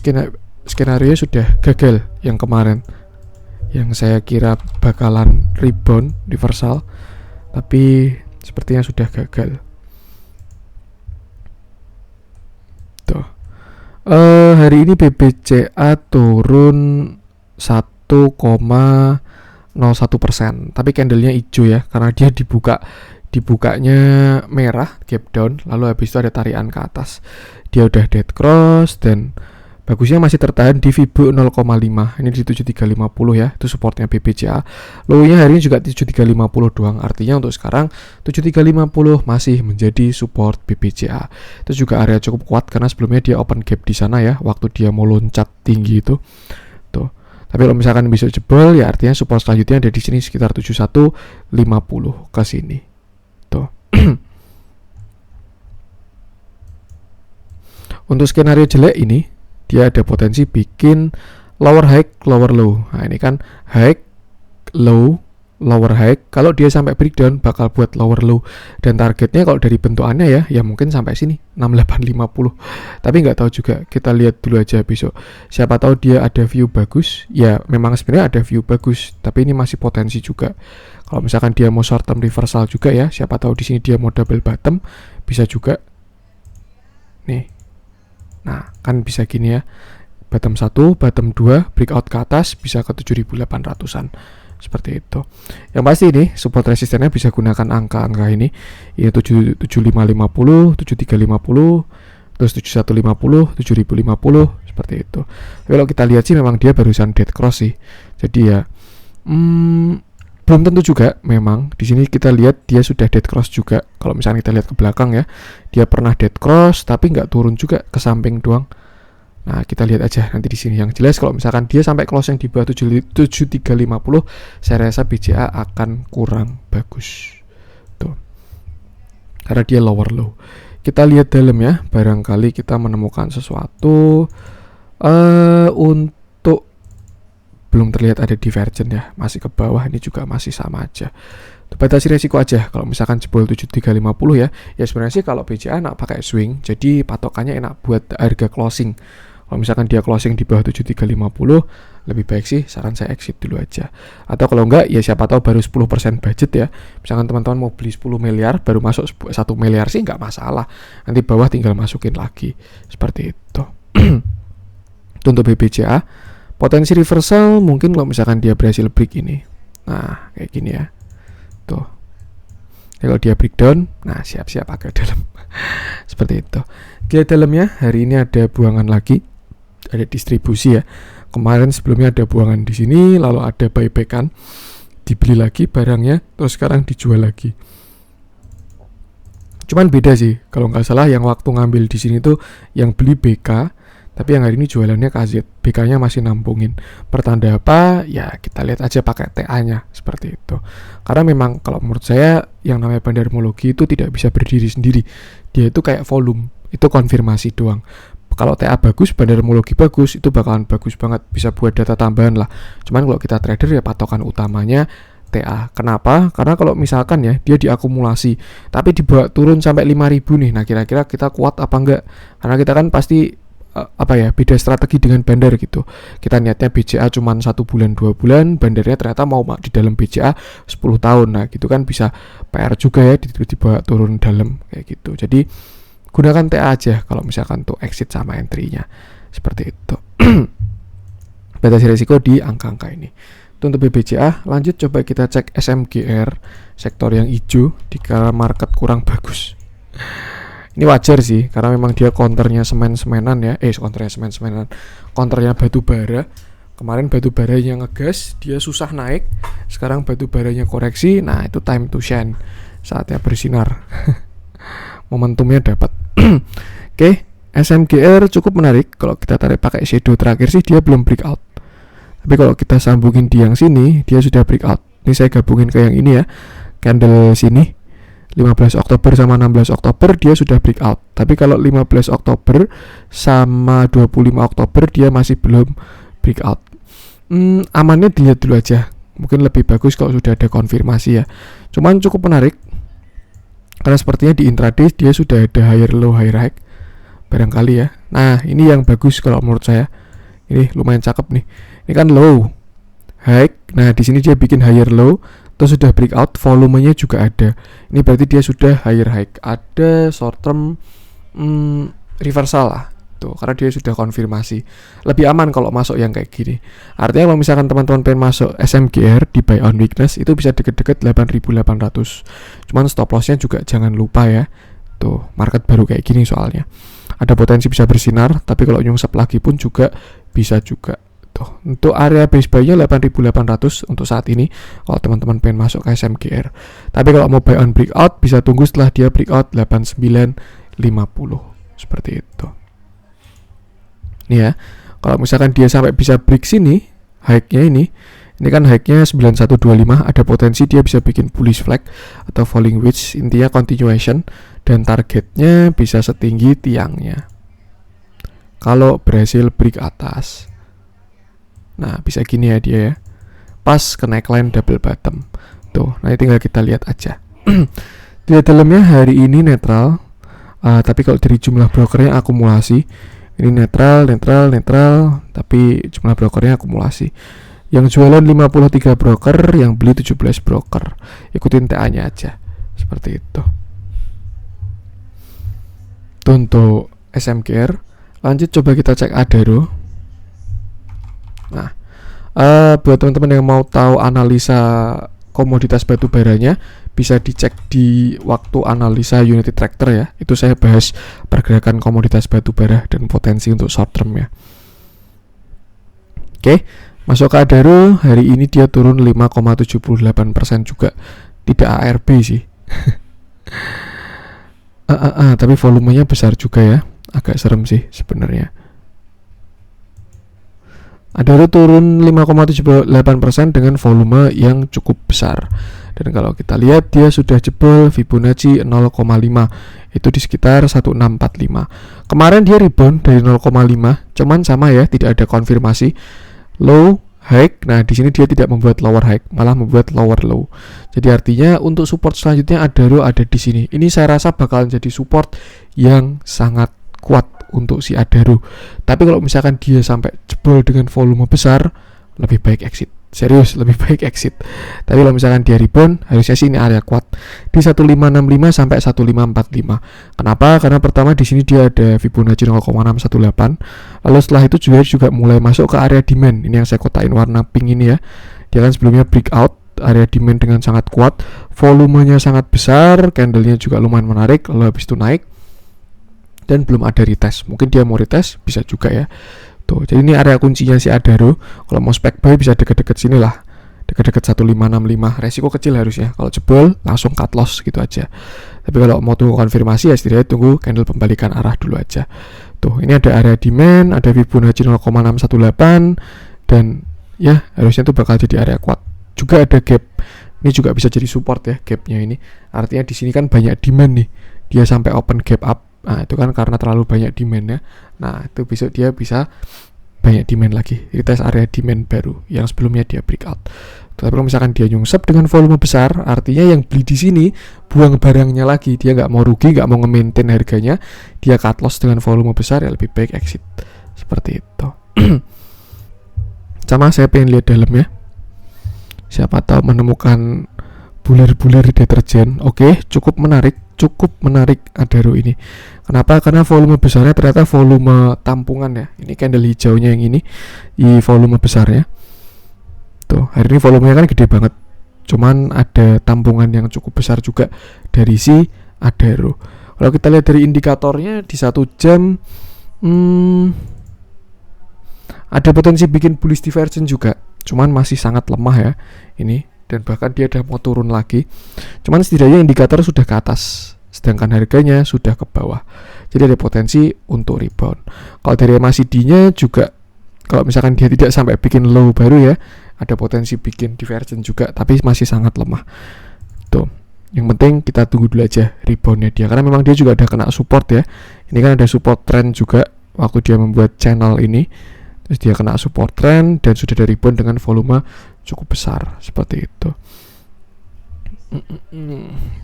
skenario sudah gagal yang kemarin, yang saya kira bakalan rebound reversal, tapi sepertinya sudah gagal. Tuh. Hari ini BBCA turun 1,01%, tapi candlenya hijau ya, karena dia dibukanya merah, gap down, lalu habis itu ada tarikan ke atas. Dia udah dead cross dan bagusnya masih tertahan di Fibo 0,5. Ini di 7350 ya, itu supportnya BBCA. Low-nya hari ini juga 7350 doang. Artinya untuk sekarang 7350 masih menjadi support BBCA. Itu juga area cukup kuat karena sebelumnya dia open gap di sana ya, waktu dia mau loncat tinggi itu. Tuh. Tapi kalau misalkan bisa jebol ya artinya support selanjutnya ada di sini sekitar 7150 ke sini. Tuh. Untuk skenario jelek ini, dia ada potensi bikin lower high, lower low. Nah ini kan high, low, lower high. Kalau dia sampai breakdown bakal buat lower low. Dan targetnya kalau dari bentukannya ya mungkin sampai sini 6850. Tapi nggak tahu juga. Kita lihat dulu aja besok. Siapa tahu dia ada view bagus. Ya memang sebenarnya ada view bagus. Tapi ini masih potensi juga. Kalau misalkan dia mau short term reversal juga ya. Siapa tahu di sini dia mau double bottom, bisa juga. Nih. Nah, kan bisa gini ya. Bottom 1, bottom 2, breakout ke atas bisa ke 7800-an. Seperti itu. Yang pasti ini support resistennya bisa gunakan angka-angka ini. Ya 7550, 7350, terus 7150, 7050 seperti itu. Tapi kalau kita lihat sih memang dia barusan dead cross sih. Jadi ya belum tentu juga memang. Di sini kita lihat dia sudah dead cross juga. Kalau misalnya kita lihat ke belakang ya, dia pernah dead cross tapi nggak turun juga, ke samping doang. Nah, kita lihat aja nanti di sini. Yang jelas kalau misalkan dia sampai closing di bawah 7350, saya rasa BCA akan kurang bagus. Tuh. Karena dia lower low. Kita lihat dalam ya, barangkali kita menemukan sesuatu. Untuk belum terlihat ada divergent ya, masih ke bawah, ini juga masih sama aja. Batasi resiko aja. Kalau misalkan jebol 7350 ya sebenarnya sih kalau BCA enak pakai swing, jadi patokannya enak buat harga closing. Kalau misalkan dia closing di bawah 7350, lebih baik sih saran saya exit dulu aja. Atau kalau enggak ya siapa tahu baru 10% budget ya. Misalkan teman-teman mau beli 10 miliar baru masuk 1 miliar sih nggak masalah. Nanti bawah tinggal masukin lagi. Seperti itu. Untuk BBCA potensi reversal mungkin kalau misalkan dia berhasil break ini. Nah, kayak gini ya. Tuh. Kalau dia breakdown, nah siap-siap agak dalam. Seperti itu. Lihat dalamnya, hari ini ada buangan lagi. Ada distribusi ya. Kemarin sebelumnya ada buangan di sini, lalu ada buybackan. Dibeli lagi barangnya, terus sekarang dijual lagi. Cuman beda sih, kalau nggak salah yang waktu ngambil di sini tuh yang beli BK, tapi yang hari ini jualannya KZ, BK-nya masih nampungin. Pertanda apa? Ya kita lihat aja pakai TA-nya, seperti itu. Karena memang kalau menurut saya yang namanya bandarmologi itu tidak bisa berdiri sendiri. Dia itu kayak volume, itu konfirmasi doang. Kalau TA bagus, bandarmologi bagus, itu bakalan bagus banget, bisa buat data tambahan lah. Cuman kalau kita trader ya patokan utamanya TA. Kenapa? Karena kalau misalkan ya dia diakumulasi tapi dibawa turun sampai 5.000 nih. Nah, kira-kira kita kuat apa enggak? Karena kita kan pasti beda strategi dengan bandar gitu. Kita niatnya BCA cuma 1 bulan 2 bulan, bandarnya ternyata mau di dalam BCA 10 tahun. Nah, gitu kan bisa PR juga ya, dibawa turun dalam kayak gitu. Jadi gunakan TA aja kalau misalkan tuh exit sama entry-nya. Seperti itu. Batasi risiko di angka-angka ini. Itu untuk BBCA. Lanjut coba kita cek SMGR, sektor yang hijau di kala market kurang bagus. Ini wajar sih, karena memang dia counternya semen-semenan ya. Counternya semen-semenan, counternya batu bara. Kemarin batu baranya ngegas, dia susah naik. Sekarang batu baranya koreksi. Nah, itu time to shine, saatnya bersinar. Momentumnya dapat. Oke, SMGR cukup menarik. Kalau kita tarik pakai shadow terakhir sih dia belum breakout. Tapi kalau kita sambungin di yang sini, dia sudah breakout. Ini saya gabungin ke yang ini ya, candle sini 15 Oktober sama 16 Oktober dia sudah breakout. Tapi kalau 15 Oktober sama 25 Oktober dia masih belum breakout. Amannya dilihat dulu aja. Mungkin lebih bagus kalau sudah ada konfirmasi ya. Cuman cukup menarik karena sepertinya di intraday dia sudah ada higher low higher high barangkali ya. Nah, ini yang bagus kalau menurut saya. Ini lumayan cakep nih. Ini kan low high. Nah, di sini dia bikin higher low, terus sudah breakout, volumenya juga ada. Ini berarti dia sudah higher high. Ada short term reversal lah. Tuh, karena dia sudah konfirmasi. Lebih aman kalau masuk yang kayak gini. Artinya kalau misalkan teman-teman pengen masuk SMGR di buy on weakness itu bisa deket-deket 8.800. Cuman stop lossnya juga jangan lupa ya. Tuh, market baru kayak gini soalnya. Ada potensi bisa bersinar, tapi kalau nyungsep lagi pun juga bisa juga. Tuh, untuk area base buy-nya 8.800 untuk saat ini kalau teman-teman pengen masuk ke SMGR. Tapi kalau mau buy on breakout bisa tunggu setelah dia breakout 8950 seperti itu. Nih ya, kalau misalkan dia sampai bisa break sini, high-nya ini kan high-nya 9125, ada potensi dia bisa bikin bullish flag atau falling wedge, intinya continuation, dan targetnya bisa setinggi tiangnya. Kalau berhasil break atas. Nah, bisa gini ya dia ya. Pas ke neckline double bottom. Tuh, nanti tinggal kita lihat aja. Di dalamnya hari ini netral. Tapi kalau dari jumlah brokernya akumulasi. Ini netral, tapi jumlah brokernya akumulasi. Yang jualan 53 broker, yang beli 17 broker. Ikutin TA-nya aja. Seperti itu. Itu untuk SMGR. Lanjut coba kita cek Adaro. Nah, buat teman-teman yang mau tahu analisa komoditas batu baranya, bisa dicek di waktu analisa Unity Tractor ya. Itu saya bahas pergerakan komoditas batu bara dan potensi untuk short term ya. Oke, masuk ke Adaro. Hari ini dia turun 5,78% juga. Tidak ARB sih. Tapi volumenya besar juga ya. Agak serem sih sebenarnya. Adaro turun 5,78% dengan volume yang cukup besar. Dan kalau kita lihat dia sudah jebol Fibonacci 0,5. Itu di sekitar 1645. Kemarin dia rebound dari 0,5, cuman sama ya, tidak ada konfirmasi low high. Nah, di sini dia tidak membuat lower high, malah membuat lower low. Jadi artinya untuk support selanjutnya Adaro ada di sini. Ini saya rasa bakalan jadi support yang sangat kuat untuk si Adaro. Tapi kalau misalkan dia sampai jebol dengan volume besar, lebih baik exit. Serius, lebih baik exit. Tapi kalau misalkan dia rebound, harusnya sih ini area kuat di 1565 sampai 1545. Kenapa? Karena pertama di sini dia ada Fibonacci 0,618. Lalu setelah itu juga mulai masuk ke area demand. Ini yang saya kotain warna pink ini ya. Dia kan sebelumnya breakout area demand dengan sangat kuat, volumenya sangat besar, candlenya juga lumayan menarik, lalu habis itu naik dan belum ada retest. Mungkin dia mau retest, bisa juga ya. Tuh, jadi ini area kuncinya si Adaro. Kalau mau spec buy bisa deket-deket sini lah, deket-deket 1565. Resiko kecil harusnya. Kalau jebol langsung cut loss gitu aja. Tapi kalau mau tunggu konfirmasi ya setidaknya tunggu candle pembalikan arah dulu aja. Tuh, ini ada area demand, ada Fibonacci 0,618 dan ya harusnya itu bakal jadi area kuat. Juga ada gap. Ini juga bisa jadi support ya gapnya ini. Artinya di sini kan banyak demand nih. Dia sampai open gap up Nah itu kan karena terlalu banyak demandnya. Nah itu besok dia bisa banyak demand lagi, retest area demand baru yang sebelumnya dia breakout. Tapi kalau misalkan dia nyungsep dengan volume besar, artinya yang beli di sini buang barangnya lagi, dia nggak mau rugi, nggak mau nge-maintain harganya, dia cut loss dengan volume besar, ya lebih baik exit seperti itu. Sama saya pengen lihat dalamnya, siapa tahu menemukan bulir-bulir deterjen. Oke, cukup menarik Adaro ini. Kenapa? Karena volume besarnya ternyata volume tampungan ya. Ini candle hijaunya yang ini, di volume besarnya. Tuh, hari ini volumenya kan gede banget. Cuman ada tampungan yang cukup besar juga dari si Adaro. Kalau kita lihat dari indikatornya di 1 jam, ada potensi bikin bullish divergence juga. Cuman masih sangat lemah ya ini. Dan bahkan dia udah mau turun lagi. Cuman setidaknya indikator sudah ke atas, sedangkan harganya sudah ke bawah. Jadi ada potensi untuk rebound. Kalau dari MACD-nya juga, kalau misalkan dia tidak sampai bikin low baru ya, ada potensi bikin divergence juga, tapi masih sangat lemah. Tuh, yang penting kita tunggu dulu aja reboundnya dia, karena memang dia juga ada kena support ya. Ini kan ada support trend juga waktu dia membuat channel ini, terus dia kena support trend dan sudah ada rebound dengan volume cukup besar seperti itu.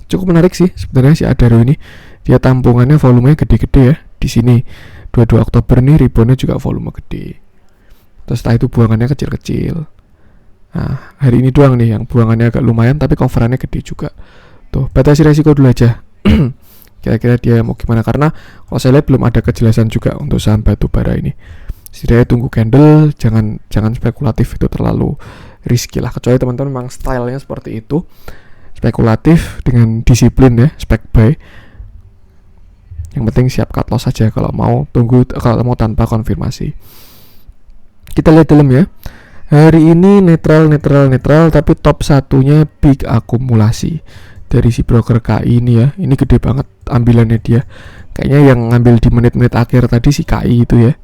Cukup menarik sih sebenarnya si Adaro ini. Dia tampungannya volumenya gede-gede ya. Di sini 22 Oktober nih reboundnya juga volume gede. Terus setelah itu buangannya kecil-kecil. Nah, hari ini doang nih yang buangannya agak lumayan, tapi coverannya gede juga. Tuh, batasi resiko dulu aja. Kira-kira dia mau gimana, karena kalau saya lihat belum ada kejelasan juga untuk saham batu bara ini. Setidaknya tunggu candle, jangan spekulatif, itu terlalu risky lah. Kecuali teman-teman memang stylenya seperti itu, spekulatif dengan disiplin ya, spek buy. Yang penting siap cut loss saja kalau mau tanpa konfirmasi. Kita lihat dalam ya. Hari ini netral, tapi top satunya big akumulasi dari si broker KI ini ya. Ini gede banget ambilannya dia. Kayaknya yang ngambil di menit-menit akhir tadi si KI itu ya.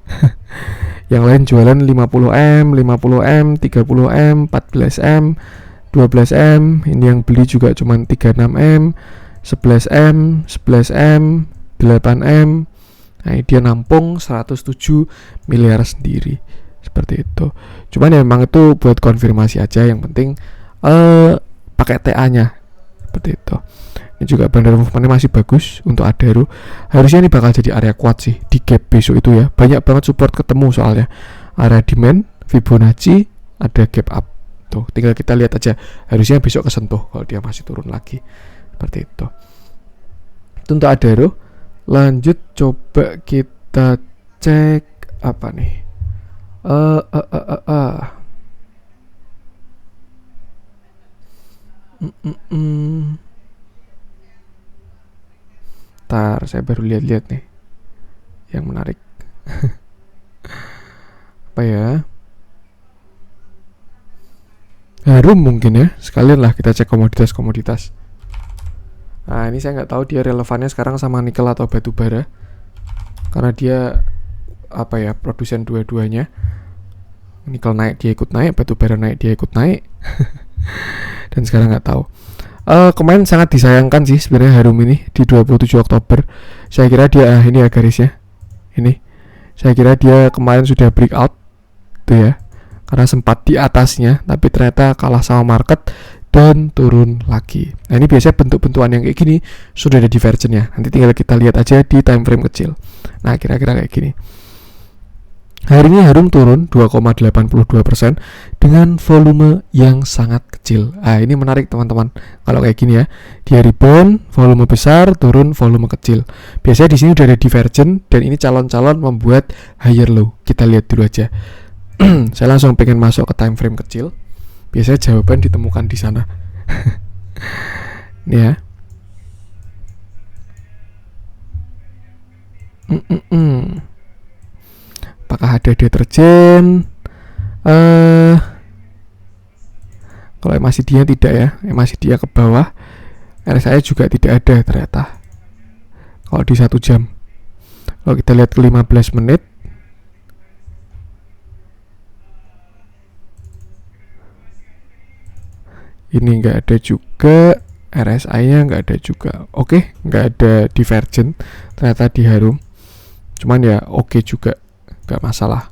Yang lain jualan 50M, 50M, 30M, 14M, 12M. Ini yang beli juga cuma 36M, 11M, 11M, 8M. Nah, dia nampung 107 miliar sendiri. Seperti itu. Cuman ya memang itu buat konfirmasi aja, yang penting pakai TA-nya. Seperti itu. Ini juga bandar movementnya masih bagus untuk Adaro. Harusnya ini bakal jadi area kuat sih di gap besok itu ya. Banyak banget support ketemu soalnya. Area demand, Fibonacci, ada gap up. Tuh, tinggal kita lihat aja. Harusnya besok kesentuh kalau dia masih turun lagi. Seperti itu. Itu untuk Adaro. Lanjut coba kita cek apa nih? Ntar saya baru lihat-lihat nih yang menarik. Apa ya? Harum mungkin ya. Sekalian lah kita cek komoditas. Nah ini saya nggak tahu dia relevannya sekarang sama nikel atau batu bara, karena dia produsen dua-duanya. Nikel naik dia ikut naik, batu bara naik dia ikut naik. Dan sekarang nggak tahu. Kemarin sangat disayangkan sih sebenarnya Harum ini di 27 Oktober. Saya kira dia ini ya garisnya. Ini. Saya kira dia kemarin sudah breakout tuh ya. Karena sempat di atasnya, tapi ternyata kalah sama market dan turun lagi. Nah, ini biasanya bentuk-bentukan yang kayak gini sudah ada divergence-nya. Nanti tinggal kita lihat aja di time frame kecil. Nah, kira-kira kayak gini. Hari ini Harum turun 2,82% dengan volume yang sangat kecil. Nah, ini menarik teman-teman. Kalau kayak gini ya, dia rebound, volume besar, turun volume kecil. Biasanya di sini udah ada divergence dan ini calon-calon membuat higher low. Kita lihat dulu aja. Saya langsung pengen masuk ke time frame kecil. Biasanya jawaban ditemukan di sana. Nih ya. Apakah ada deterjen? Kalau masih dia tidak ya, masih dia ke bawah. RSI juga tidak ada ternyata. Kalau di 1 jam. Kalau kita lihat ke 15 menit, ini nggak ada juga. RSI-nya nggak ada juga. Oke, nggak ada divergent ternyata di Harum. Cuman ya oke juga, nggak masalah.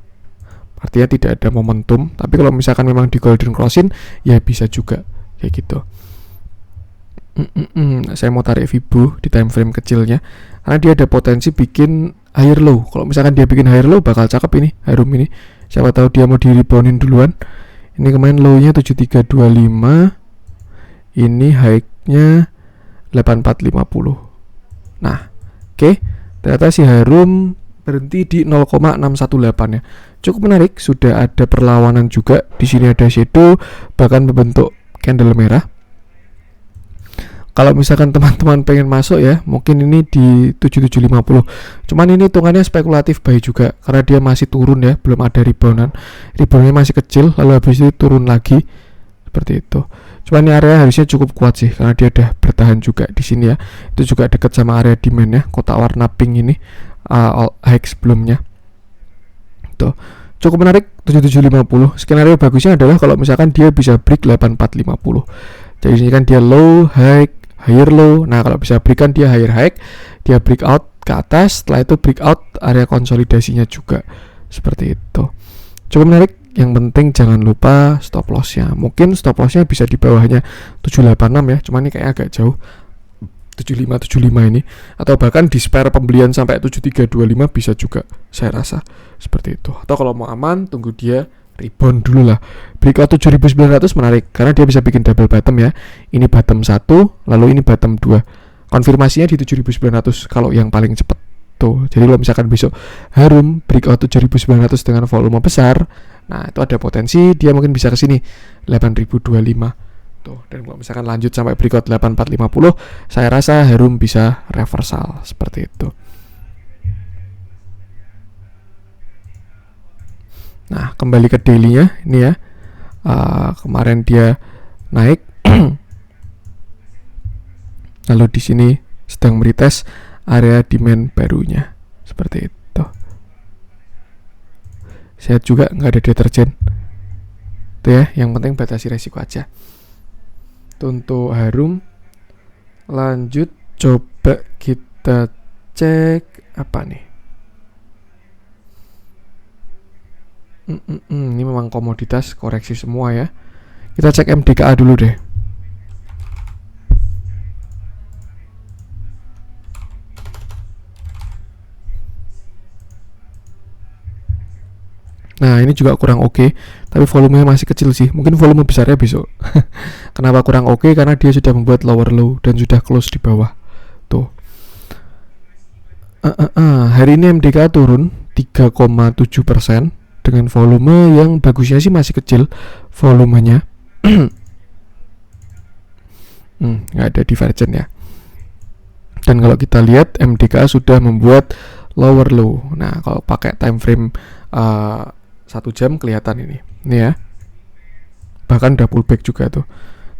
Artinya tidak ada momentum. Tapi kalau misalkan memang di golden crossing, ya bisa juga kayak gitu. Saya mau tarik Fibo di time frame kecilnya karena dia ada potensi bikin higher low. Kalau misalkan dia bikin higher low bakal cakep ini Harum ini. Siapa tahu dia mau di reboundin duluan. Ini kemarin low-nya 7325. Ini high-nya 8450. Nah, oke. Ternyata si Harum berhenti di 0,618 ya. Cukup menarik, sudah ada perlawanan juga. Di sini ada shadow bahkan membentuk candle merah. Kalau misalkan teman-teman pengen masuk ya, mungkin ini di 7750. Cuman ini hitungannya spekulatif buy juga karena dia masih turun ya, belum ada reboundan. Reboundnya masih kecil, lalu habis itu turun lagi. Seperti itu. Cuman ini area harusnya cukup kuat sih karena dia udah bertahan juga di sini ya. Itu juga dekat sama area demand ya, kotak warna pink ini high sebelumnya. Tuh. Cukup menarik 7750. Skenario bagusnya adalah kalau misalkan dia bisa break 8450. Jadi ini kan dia low, high, higher low. Nah, kalau bisa break kan dia higher high, dia break out ke atas, setelah itu break out area konsolidasinya juga. Seperti itu. Cukup menarik. Yang penting jangan lupa stop loss-nya. Mungkin stop loss-nya bisa di bawahnya 786 ya. Cuma ini kayak agak jauh. 7575 ini atau bahkan di spare pembelian sampai 7325 bisa juga saya rasa seperti itu. Atau kalau mau aman tunggu dia rebound dulu lah. Breakout 7900 menarik karena dia bisa bikin double bottom ya. Ini bottom 1 lalu ini bottom 2. Konfirmasinya di 7900 kalau yang paling cepat tuh. Jadi kalau misalkan besok Harum breakout 7900 dengan volume besar, nah itu ada potensi dia mungkin bisa ke sini 8025. Tuh, dan kalau misalkan lanjut sampai breakout 8450, saya rasa Harum bisa reversal seperti itu. Nah, kembali ke daily-nya ini ya. Kemarin dia naik. Lalu di sini sedang meretest area demand barunya. Seperti itu. Sehat juga, nggak ada deterjen. Itu ya, yang penting batasi resiko aja. Untuk Harum lanjut coba kita cek apa nih. Ini memang komoditas koreksi semua ya. Kita cek MDKA dulu deh. Nah ini juga kurang oke, tapi volumenya masih kecil sih. Mungkin volume besarnya besok. Kenapa kurang oke? Karena dia sudah membuat lower low dan sudah close di bawah. Tuh. Hari ini MDK turun 3,7% dengan volume yang bagusnya sih masih kecil volumenya. Nggak ada divergent ya. Dan kalau kita lihat MDK sudah membuat lower low. Nah kalau pakai time frame 1 jam kelihatan ini ya, bahkan udah pullback juga tuh.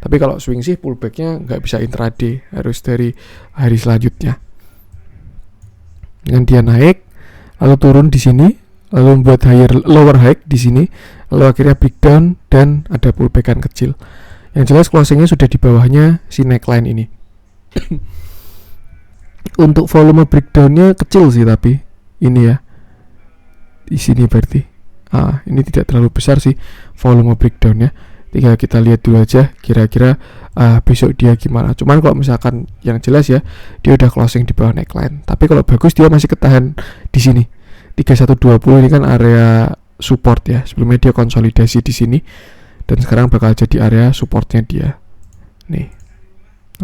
Tapi kalau swing sih pullbacknya nggak bisa intraday, harus dari hari selanjutnya. Dengan dia naik lalu turun di sini, lalu membuat lower high di sini, lalu akhirnya breakdown dan ada pullbackan kecil. Yang jelas closingnya sudah di bawahnya si neckline ini. Untuk volume breakdownnya kecil sih, tapi ini ya di sini berarti. Ini tidak terlalu besar sih volume breakdownnya. Tinggal kita lihat dulu aja kira-kira besok dia gimana. Cuman kalau misalkan yang jelas ya, dia udah closing di bawah neckline. Tapi kalau bagus dia masih ketahan di sini. 3120 ini kan area support ya. Sebelumnya dia konsolidasi di sini dan sekarang bakal jadi area supportnya dia. Nih.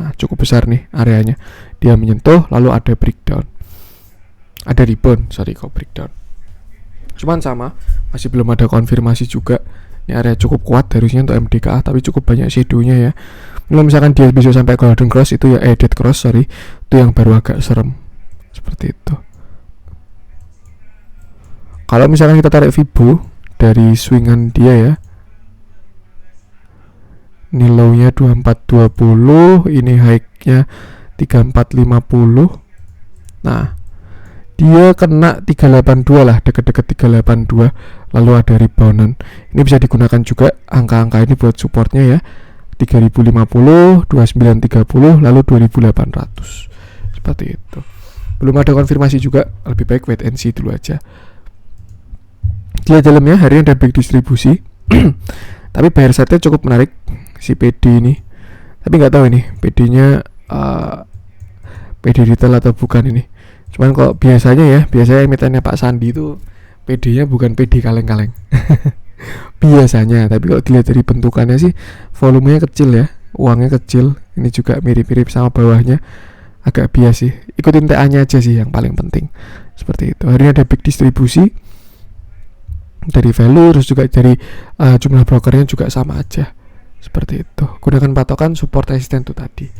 Nah, cukup besar nih areanya. Dia menyentuh lalu ada breakdown. Ada rebound, breakdown. Cuman sama, masih belum ada konfirmasi juga. Ini area cukup kuat harusnya untuk MDKA, tapi cukup banyak shadow-nya ya. Kalau misalkan dia besok sampai golden cross itu ya, dead cross itu yang baru agak serem. Seperti itu. Kalau misalkan kita tarik Fibo dari swingan dia ya, ini low-nya 2420, ini high-nya 3450. Nah, dia kena 382 lah, deket-deket 382, lalu ada reboundan. Ini bisa digunakan juga angka-angka ini buat supportnya ya. 3050, 2930, lalu 2800. Seperti itu. Belum ada konfirmasi juga, lebih baik wait and see dulu aja. Dia dalamnya hari ini ada back distribusi. Tapi buyer side-nya cukup menarik si PD ini. Tapi nggak tahu ini PD-nya PD retail atau bukan ini. Cuman kok biasanya emitennya Pak Sandi itu PD-nya bukan PD kaleng-kaleng. Biasanya, tapi kalau dilihat dari bentukannya sih volumenya kecil ya, uangnya kecil. Ini juga mirip-mirip sama bawahnya, agak bias sih. Ikutin TA-nya aja sih yang paling penting. Seperti itu. Hari ini ada big distribusi dari value, terus juga dari jumlah brokernya juga sama aja. Seperti itu. Gunakan patokan support resistance itu tadi.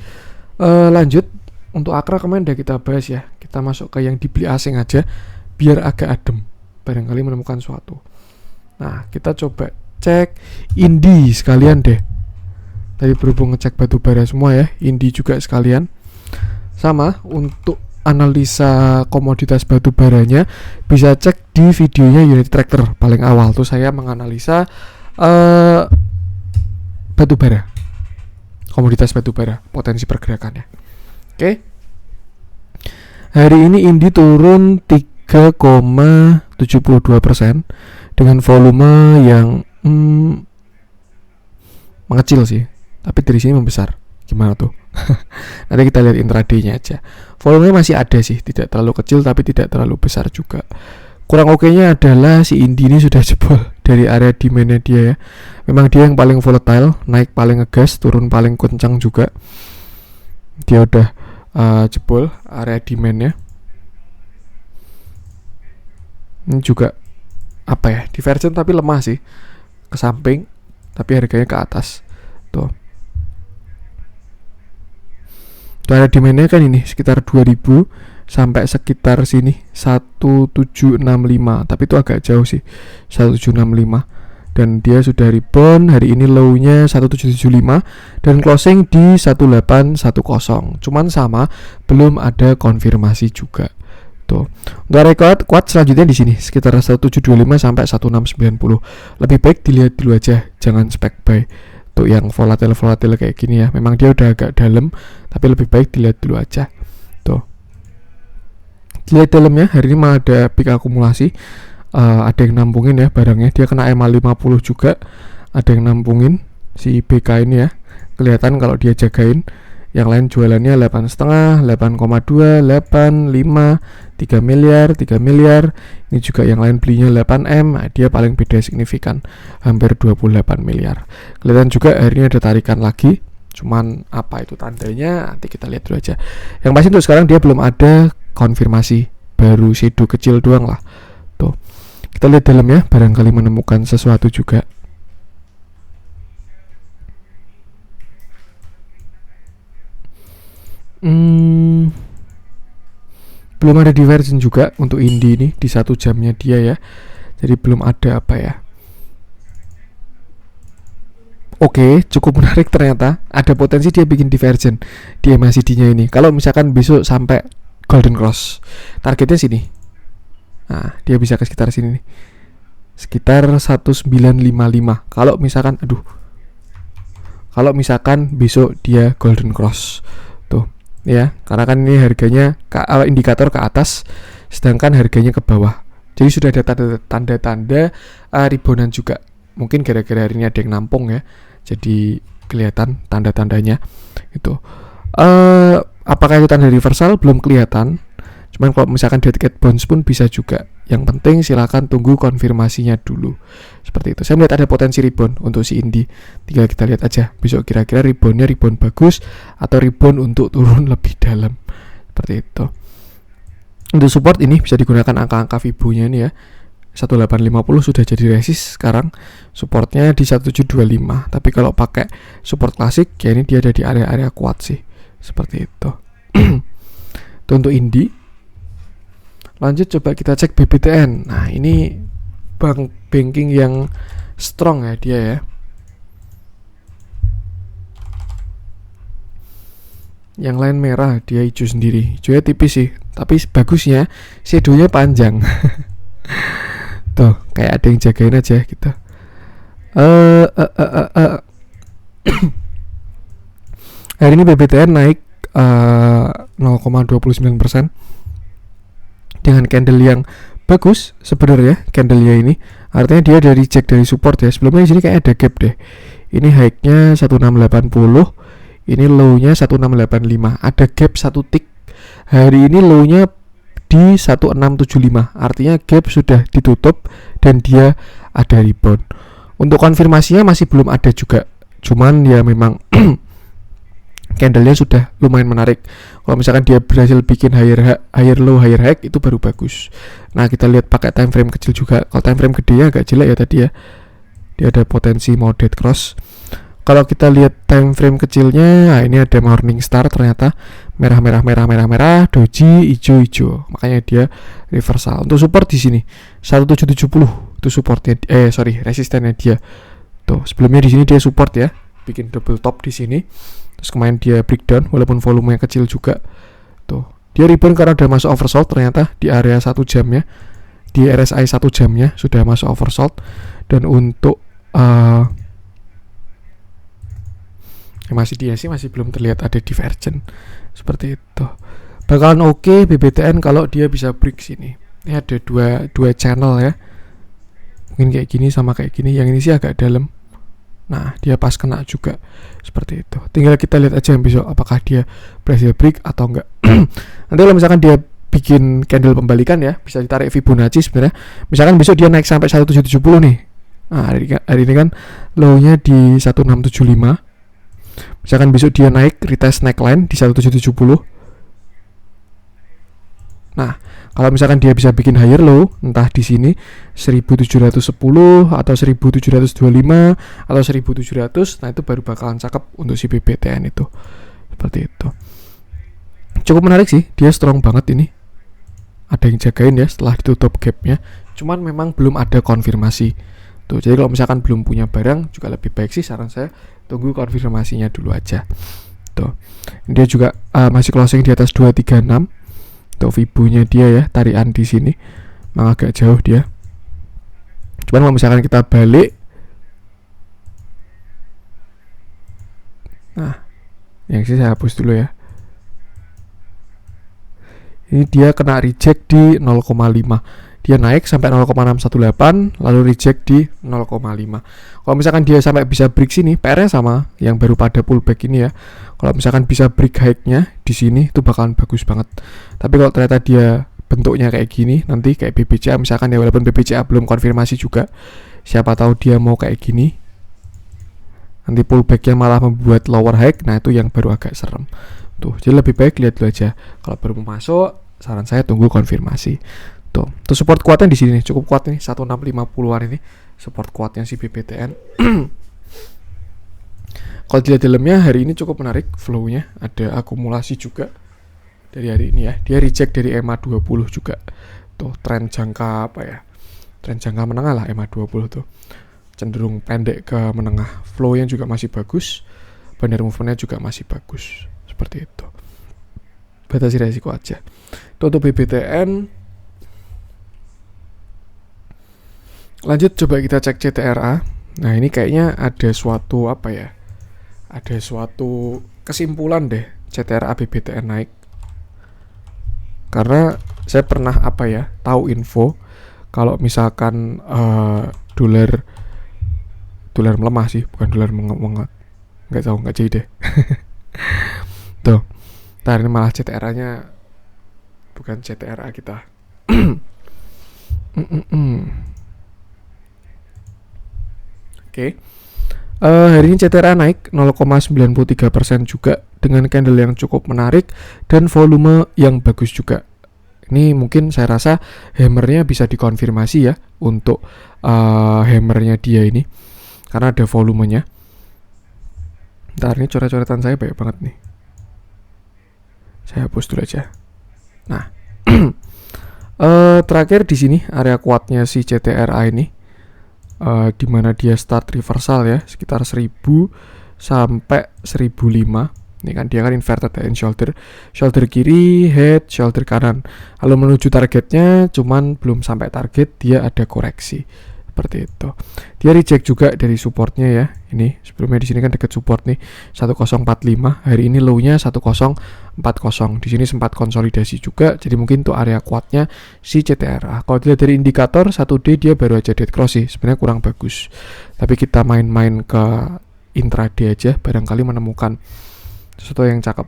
Lanjut untuk Akra kemarin udah kita bahas ya. Kita masuk ke yang dibeli asing aja biar agak adem. Barangkali menemukan suatu. Nah, kita coba cek Indi sekalian deh. Tadi berhubung ngecek batu bara semua ya, Indi juga sekalian. Sama untuk analisa komoditas batu baranya bisa cek di videonya Unit Tracker paling awal tuh saya menganalisa batu bara. Komoditas batu bara, potensi pergerakannya. Oke. Hari ini Indi turun 3,72% dengan volume yang mengecil sih, tapi dari sini membesar. Gimana tuh? Nanti kita lihat intraday-nya aja. Volumenya masih ada sih, tidak terlalu kecil tapi tidak terlalu besar juga. Kurang oke-nya adalah si Indi ini sudah jebol dari area demand-nya dia ya. Memang dia yang paling volatile, naik paling ngegas, turun paling kencang juga. Dia udah jebol area demand-nya. Ini juga apa ya, divergent tapi lemah sih ke samping, tapi harganya ke atas tuh. Ada demandnya kan ini sekitar 2000 sampai sekitar sini 1765, tapi itu agak jauh sih 1765, dan dia sudah rebound. Hari ini low-nya 1775 dan closing di 1810. Cuman sama, belum ada konfirmasi juga. Tuh. Untuk record kuat selanjutnya di sini sekitar 1725 sampai 1690. Lebih baik dilihat dulu aja, jangan spek buy. Tuh yang volatile kayak gini ya. Memang dia udah agak dalam, tapi lebih baik dilihat dulu aja. Tuh. Dilihat dalamnya hari ini malah ada peak akumulasi. Ada yang nampungin ya barangnya. Dia kena EMA 50 juga. Ada yang nampungin si BK ini ya. Kelihatan kalau dia jagain. Yang lain jualannya 8,5, 8,2, 8, 5, 3 miliar, 3 miliar. Ini juga yang lain belinya 8M. Nah, dia paling beda signifikan, hampir 28 miliar. Kelihatan juga hari ini ada tarikan lagi. Cuman apa itu tandanya, nanti kita lihat dulu aja. Yang pasti untuk sekarang dia belum ada konfirmasi, baru shadow kecil doang lah. Tuh. Kita lihat dalamnya, barangkali menemukan sesuatu juga. Belum ada divergent juga untuk Indi ini di 1 jamnya dia ya. Jadi belum ada apa ya. Oke, cukup menarik ternyata. Ada potensi dia bikin divergent di MACD-nya ini. Kalau misalkan besok sampai Golden Cross, targetnya sini. Nah, dia bisa ke sekitar sini nih. Sekitar 1955. Kalau misalkan besok dia Golden Cross. Ya, karena kan ini harganya indikator ke atas, sedangkan harganya ke bawah. Jadi sudah ada tanda-tanda reboundan juga. Mungkin gara-gara hari ini ada yang nampung ya, jadi kelihatan tanda-tandanya itu. Apakah itu tanda reversal belum kelihatan. Cuman kalau misalkan dia tiket bounce pun bisa juga. Yang penting silakan tunggu konfirmasinya dulu. Seperti itu. Saya melihat ada potensi rebound untuk si Indi. Tinggal kita lihat aja besok kira-kira reboundnya rebound bagus atau rebound untuk turun lebih dalam. Seperti itu. Untuk support ini bisa digunakan angka-angka Fibo-nya ini ya. 1850 sudah jadi resist sekarang. Supportnya di 1725. Tapi kalau pakai support klasik, ya ini dia ada di area-area kuat sih. Seperti itu. Itu untuk Indi. Lanjut coba kita cek BBTN. Nah ini banking yang strong ya dia ya. Yang lain merah, dia hijau sendiri. Hijaunya tipis sih, tapi bagusnya shadow-nya panjang. Tuh kayak ada yang jagain aja gitu. Hari ini BBTN naik 0,29% dengan candle yang bagus sebenarnya candlenya ini. Artinya dia dari reject dari support ya. Sebelumnya di sini kayak ada gap deh. Ini high-nya 1680, ini low-nya 1685. Ada gap 1 tick. Hari ini low-nya di 1675. Artinya gap sudah ditutup dan dia ada rebound. Untuk konfirmasinya masih belum ada juga. Cuman ya memang candlenya sudah lumayan menarik. Kalau misalkan dia berhasil bikin higher low, higher high, itu baru bagus. Nah, kita lihat pakai time frame kecil juga. Kalau time frame gede ya agak jelek ya tadi ya. Dia ada potensi mau dead cross. Kalau kita lihat time frame kecilnya, nah ini ada morning star ternyata merah, doji hijau. Makanya dia reversal. Untuk support di sini 1770 itu supportnya, resistennya dia. Tuh, sebelumnya di sini dia support ya, bikin double top di sini. Terus kemarin dia breakdown walaupun volumenya kecil juga. Tuh, dia rebound karena udah masuk oversold ternyata di area 1 jamnya. Di RSI 1 jamnya sudah masuk oversold. Dan untuk masih belum terlihat ada divergent seperti itu. Bakalan oke BBTN kalau dia bisa break sini. Ini ada dua channel ya. Mungkin kayak gini sama kayak gini. Yang ini sih agak dalam. Nah, dia pas kena juga seperti itu. Tinggal kita lihat aja besok apakah dia berhasil break atau enggak. Nanti kalau misalkan dia bikin candle pembalikan ya, bisa ditarik Fibonacci sebenarnya. Misalkan besok dia naik sampai 1770 nih. Nah, hari ini kan low-nya di 1675. Misalkan besok dia naik retest neckline di 1770. Nah, kalau misalkan dia bisa bikin higher low entah di sini 1710 atau 1725 atau 1700, nah itu baru bakalan cakep untuk si BBTN itu. Seperti itu. Cukup menarik sih, dia strong banget ini. Ada yang jagain ya setelah ditutup gapnya. Cuman memang belum ada konfirmasi. Tuh, jadi kalau misalkan belum punya barang juga lebih baik sih saran saya tunggu konfirmasinya dulu aja. Tuh. Dia juga masih closing di atas 236. Tuh Fibunya dia ya, tarian di sini memang agak jauh dia. Cuman kalau misalkan kita balik, nah, yang sih saya hapus dulu ya. Ini dia kena reject di 0,5. Dia naik sampai 0,618 lalu reject di 0,5. Kalau misalkan dia sampai bisa break sini, PR-nya sama yang baru pada pullback ini ya. Kalau misalkan bisa break high-nya di sini itu bakalan bagus banget. Tapi kalau ternyata dia bentuknya kayak gini, nanti kayak BBCA misalkan ya, walaupun BBCA belum konfirmasi juga, siapa tahu dia mau kayak gini. Nanti pullback-nya malah membuat lower high, nah itu yang baru agak serem. Tuh, jadi lebih baik lihat dulu aja. Kalau baru mau masuk, saran saya tunggu konfirmasi. Tuh support kuatnya di sini nih, cukup kuat nih 1650-an ini support kuatnya si BBTN. Kalau dilihat dalamnya hari ini cukup menarik flow-nya, ada akumulasi juga dari hari ini ya. Dia reject dari EMA 20 juga. Tuh tren jangka apa ya? Tren jangka menengah lah EMA 20 tuh. Cenderung pendek ke menengah. Flow-nya juga masih bagus. Bandar movement-nya juga masih bagus. Seperti itu. Batasi resiko aja. Itu untuk BBTN. Lanjut coba kita cek CTRA. Nah ini kayaknya ada suatu apa ya? Ada suatu kesimpulan deh CTRA BBTN naik. Karena saya pernah apa ya? Tahu info kalau misalkan dolar melemah sih, bukan dolar menguat. Nggak tahu, nggak jadi deh. Tuh. Ntar ini malah CTRA-nya bukan CTRA kita. Oke. Hari ini CTRA naik 0,93% juga dengan candle yang cukup menarik dan volume yang bagus juga. Ini mungkin saya rasa hammernya bisa dikonfirmasi ya untuk hammernya dia ini karena ada volumenya. Ntar ini coret-coretan saya banyak banget nih. Saya hapus dulu aja. Nah, terakhir di sini area kuatnya si CTRA ini. Di mana dia start reversal ya sekitar 1000 sampai 1005. Ini kan dia kan inverted head and shoulder kiri, head, shoulder kanan. Lalu menuju targetnya, cuman belum sampai target, dia ada koreksi seperti itu. Dia reject juga dari supportnya ya. Ini sebelumnya di sini kan dekat support nih 1045. Hari ini low-nya 1040. Di sini sempat konsolidasi juga. Jadi mungkin itu area kuatnya si CTRA. Kalau dilihat dari indikator 1D dia baru aja dead cross sih. Sebenarnya kurang bagus. Tapi kita main-main ke intraday aja, barangkali menemukan sesuatu yang cakep.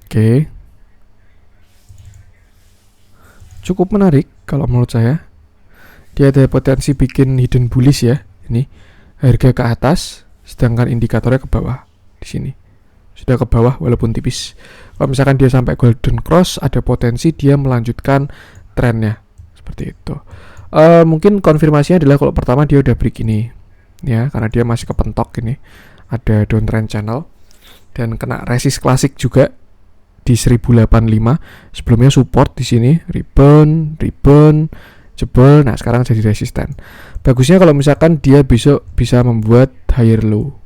Oke. Cukup menarik kalau menurut saya. Dia ada potensi bikin hidden bullish ya. Ini harga ke atas, sedangkan indikatornya ke bawah. Di sini sudah ke bawah walaupun tipis. Kalau misalkan dia sampai golden cross, ada potensi dia melanjutkan trennya seperti itu. Mungkin konfirmasinya adalah kalau pertama dia udah break ini, ya, karena dia masih kepentok ini. Ada downtrend channel dan kena resist klasik juga di 1085. Sebelumnya support di sini, rebound, jebol. Nah, sekarang jadi resisten. Bagusnya kalau misalkan dia besok bisa membuat higher low.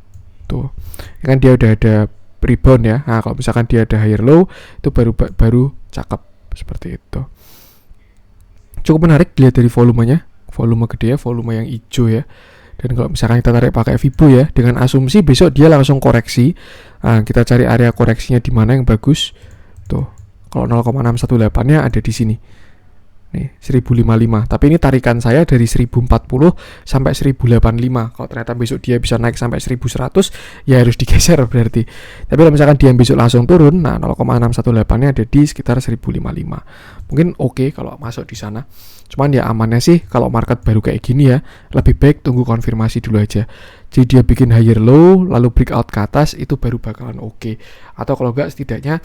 Tuh. Kan dia udah ada rebound ya. Nah, kalau misalkan dia ada higher low, itu baru cakep seperti itu. Cukup menarik dilihat dari volumenya. Volume gede ya, volume yang hijau ya. Dan kalau misalkan kita tarik pakai Fibo ya, dengan asumsi besok dia langsung koreksi. Nah, kita cari area koreksinya di mana yang bagus. Tuh, kalau 0,618-nya ada di sini. Nih, 1055. Tapi ini tarikan saya dari 1040 sampai 1085. Kalau ternyata besok dia bisa naik sampai 1100, ya harus digeser berarti. Tapi kalau misalkan dia besok langsung turun, nah 0,618-nya ada di sekitar 1055. Mungkin oke kalau masuk di sana. Cuman ya amannya sih kalau market baru kayak gini ya, lebih baik tunggu konfirmasi dulu aja. Jadi dia bikin higher low, lalu breakout ke atas, itu baru bakalan oke. Atau kalau enggak setidaknya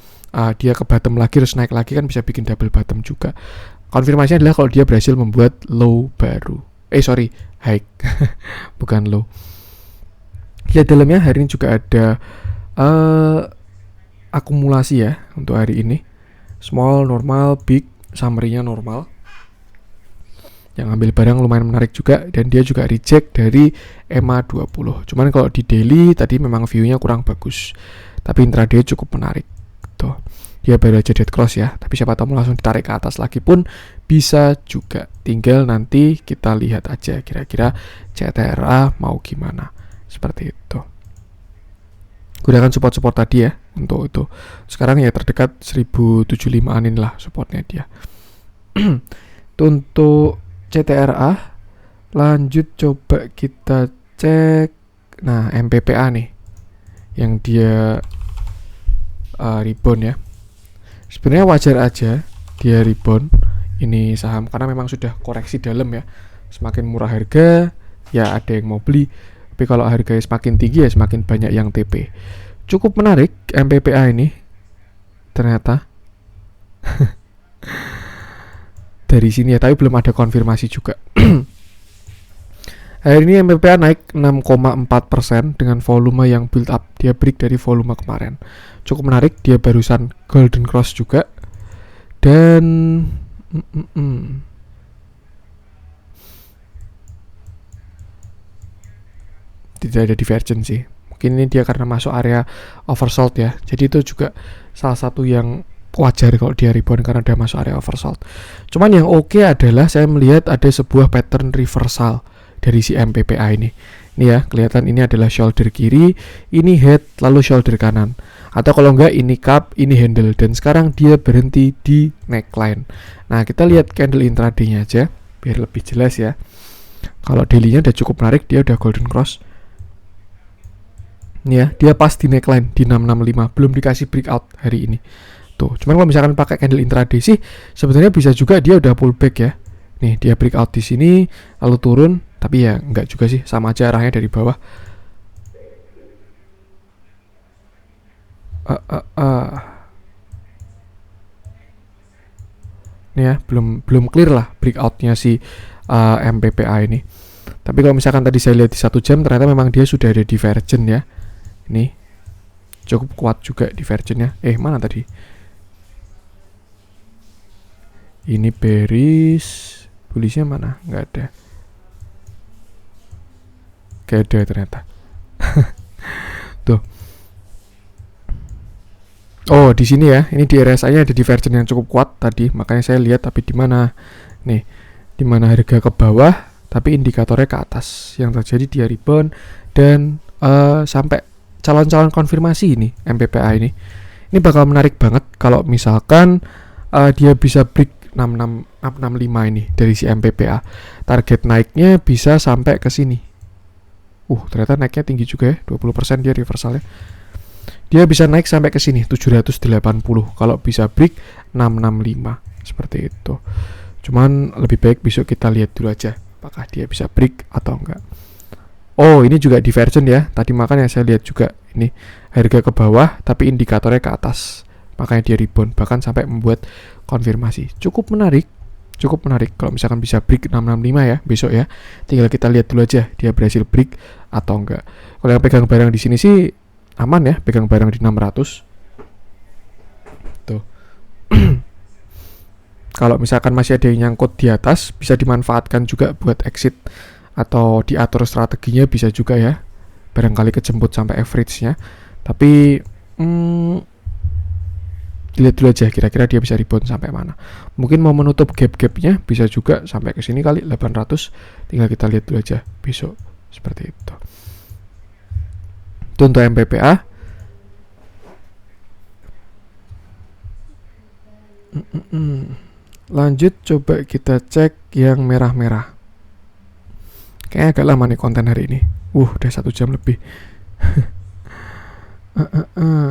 dia ke bottom lagi terus naik lagi kan bisa bikin double bottom juga. Konfirmasinya adalah kalau dia berhasil membuat low baru. High. Bukan low. Lihat dalamnya hari ini juga ada akumulasi ya untuk hari ini. Small, normal, big, summary-nya normal. Yang ambil barang lumayan menarik juga, dan dia juga reject dari EMA 20. Cuman kalau di daily tadi memang view-nya kurang bagus. Tapi intraday cukup menarik. Tuh. Dia baru aja dead cross ya, tapi siapa tahu langsung ditarik ke atas lagi pun bisa juga. Tinggal nanti kita lihat aja kira-kira CTRA mau gimana. Seperti itu. Gunakan support-support tadi ya untuk itu. Sekarang ya terdekat 1075-an inilah supportnya dia. Untuk CTRA lanjut coba kita cek. Nah, MPPA nih yang dia rebound ya. Sebenarnya wajar aja dia rebound ini saham karena memang sudah koreksi dalam ya. Semakin murah harga ya ada yang mau beli. Tapi kalau harganya semakin tinggi ya semakin banyak yang TP. Cukup menarik MPPA ini ternyata. Dari sini ya, tapi belum ada konfirmasi juga. Hari ini MPPA naik 6,4% dengan volume yang build up. Dia break dari volume kemarin. Cukup menarik, dia barusan golden cross juga. Dan tidak ada divergence sih. Mungkin ini dia karena masuk area oversold ya. Jadi itu juga salah satu yang wajar kalau dia rebound karena dia masuk area oversold. Cuman yang oke adalah saya melihat ada sebuah pattern reversal dari si MPPA ini. Ini ya, kelihatan ini adalah shoulder kiri, ini head, lalu shoulder kanan. Atau kalau enggak ini cup, ini handle. Dan sekarang dia berhenti di neckline. Nah, kita lihat candle intraday-nya aja biar lebih jelas ya. Kalau daily-nya udah cukup menarik, dia udah golden cross. Ini ya, dia pas di neckline di 665, belum dikasih breakout hari ini. Tuh, cuman kalau misalkan pakai candle intraday sih sebenarnya bisa juga dia udah pullback ya. Nih, dia breakout di sini lalu turun, tapi ya enggak juga sih, sama aja arahnya dari bawah. Nih ya, belum clear lah breakoutnya si MPPA ini. Tapi kalau misalkan tadi saya lihat di 1 jam ternyata memang dia sudah ada divergent ya. Ini cukup kuat juga divergentnya. Mana tadi? Ini bearish. Bullish-nya mana? Nggak ada. Nggak ada ternyata. Tuh. Oh, di sini ya. Ini di RSI-nya ada divergence yang cukup kuat tadi, makanya saya lihat. Tapi di mana? Nih, di mana harga ke bawah tapi indikatornya ke atas. Yang terjadi dia rebound dan sampai calon-calon konfirmasi ini MPPA ini. Ini bakal menarik banget kalau misalkan dia bisa break 6665 ini dari si MPPA. Target naiknya bisa sampai ke sini. Ternyata naiknya tinggi juga ya, 20% dia reversalnya. Dia bisa naik sampai ke sini 780 kalau bisa break 665 seperti itu. Cuman lebih baik besok kita lihat dulu aja apakah dia bisa break atau enggak. Oh, ini juga divergent ya. Tadi makanya saya lihat juga ini harga ke bawah tapi indikatornya ke atas. Makanya dia rebound bahkan sampai membuat konfirmasi. Cukup menarik kalau misalkan bisa break 665 ya besok ya. Tinggal kita lihat dulu aja dia berhasil break atau enggak. Kalau yang pegang barang di sini sih aman ya, pegang barang di 600 tuh. Kalau misalkan masih ada yang nyangkut di atas, bisa dimanfaatkan juga buat exit atau diatur strateginya bisa juga ya, barangkali kejemput sampai average-nya. Tapi dilihat dulu aja kira-kira dia bisa rebound sampai mana. Mungkin mau menutup gap-gapnya bisa juga sampai ke sini kali 800. Tinggal kita lihat dulu aja besok seperti itu. Itu untuk MPPA. Lanjut coba kita cek yang merah-merah. Kayaknya agak lama nih konten hari ini. Udah 1 jam lebih.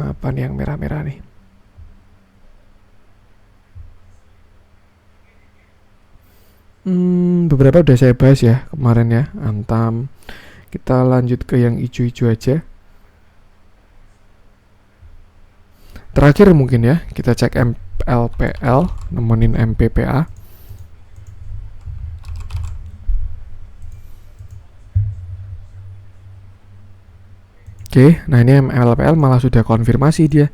Apa nih yang merah-merah nih? Beberapa udah saya bahas ya kemarin ya, Antam. Kita lanjut ke yang hijau-hijau aja. Terakhir mungkin ya, kita cek MLPL, nemenin MPPA. Oke, nah ini MLPL malah sudah konfirmasi dia.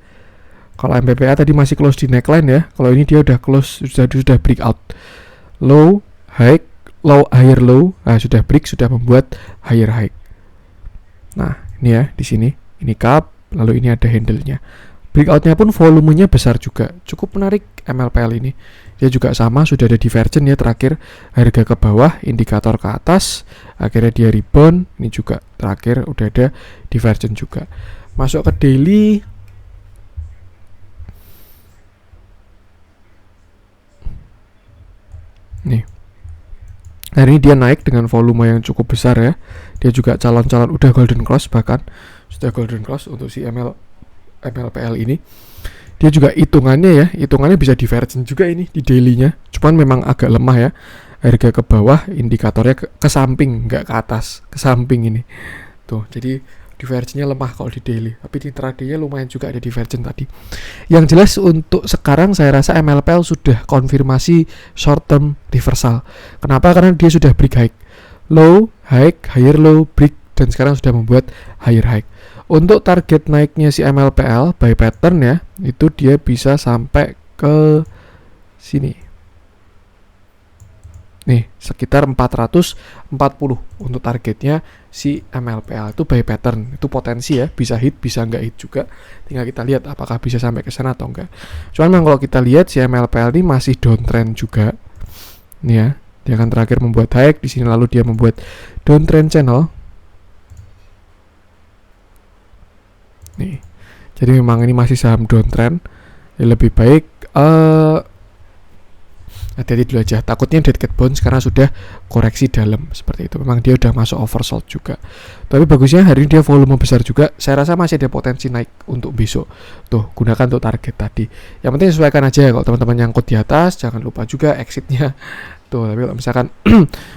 Kalau MPPA tadi masih close di neckline ya, kalau ini dia udah close, sudah breakout. Low, high, low, higher low, sudah break, sudah membuat higher high. Nah, ini ya di sini, ini cup, lalu ini ada handle-nya. Breakoutnya pun volumenya besar juga, cukup menarik MLPL ini. Dia juga sama, sudah ada divergent ya terakhir, harga ke bawah, indikator ke atas, akhirnya dia rebound. Ini juga terakhir udah ada divergent juga. Masuk ke daily, nih. Hari ini dia naik dengan volume yang cukup besar ya. Dia juga calon-calon udah golden cross, bahkan sudah golden cross untuk si MLPL ini. Dia juga hitungannya bisa divergent juga ini di daily-nya. Cuman memang agak lemah ya. Harga ke bawah, indikatornya ke samping, nggak ke atas, ke samping ini. Tuh, jadi divergence-nya lemah kalau di daily. Tapi di intraday-nya lumayan juga ada divergence tadi. Yang jelas untuk sekarang saya rasa MLPL sudah konfirmasi short term reversal. Kenapa? Karena dia sudah break high. Low, high, higher low, break, dan sekarang sudah membuat higher high. Untuk target naiknya si MLPL by pattern ya, itu dia bisa sampai ke sini. Nih, sekitar 440 untuk targetnya si MLPL itu by pattern. Itu potensi ya, bisa hit, bisa nggak hit juga. Tinggal kita lihat apakah bisa sampai ke sana atau enggak. Cuman memang kalau kita lihat si MLPL ini masih downtrend juga. Nih ya, dia akan terakhir membuat high di sini, lalu dia membuat downtrend channel. Nih, jadi memang ini masih saham downtrend. Ya, lebih baik hati-hati dulu aja. Takutnya dead cat bounce karena sudah koreksi dalam seperti itu. Memang dia udah masuk oversold juga. Tapi bagusnya hari ini dia volume besar juga. Saya rasa masih ada potensi naik untuk besok. Tuh, gunakan untuk target tadi. Yang penting sesuaikan aja ya. Kalau teman-teman nyangkut di atas, jangan lupa juga exitnya. Tuh, tapi kalau misalkan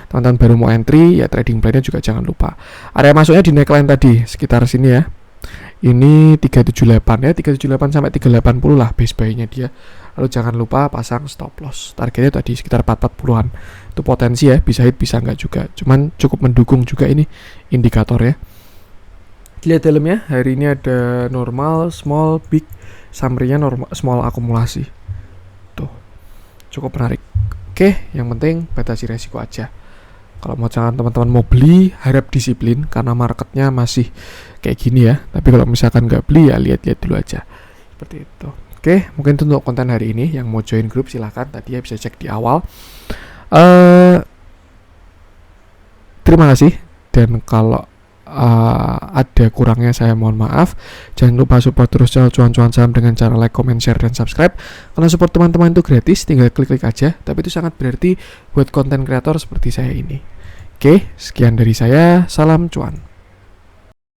teman-teman baru mau entry, ya trading plan-nya juga jangan lupa. Area masuknya di neckline tadi, sekitar sini ya. Ini 378 ya, 378 sampai 380 lah base buy-nya dia. Lalu jangan lupa pasang stop loss. Targetnya tadi sekitar 440-an. Itu potensi ya, bisa hit bisa enggak juga. Cuman cukup mendukung juga ini indikator ya. Lihat dalamnya, hari ini ada normal, small, big, summary-nya normal, small akumulasi. Tuh. Cukup menarik. Oke, yang penting batasi resiko aja. Kalau mau teman-teman mau beli, harap disiplin karena marketnya masih kayak gini ya. Tapi kalau misalkan nggak beli ya lihat-lihat dulu aja. seperti itu. Oke, mungkin itu untuk konten hari ini. Yang mau join grup silahkan, tadi ya bisa cek di awal. Terima kasih, dan kalau ada kurangnya saya mohon maaf. Jangan lupa support terus channel Cuan-Cuan Saham dengan cara like, comment, share, dan subscribe. Karena support teman-teman itu gratis, tinggal klik-klik aja. Tapi itu sangat berarti buat konten kreator seperti saya ini. Oke, sekian dari saya. Salam cuan.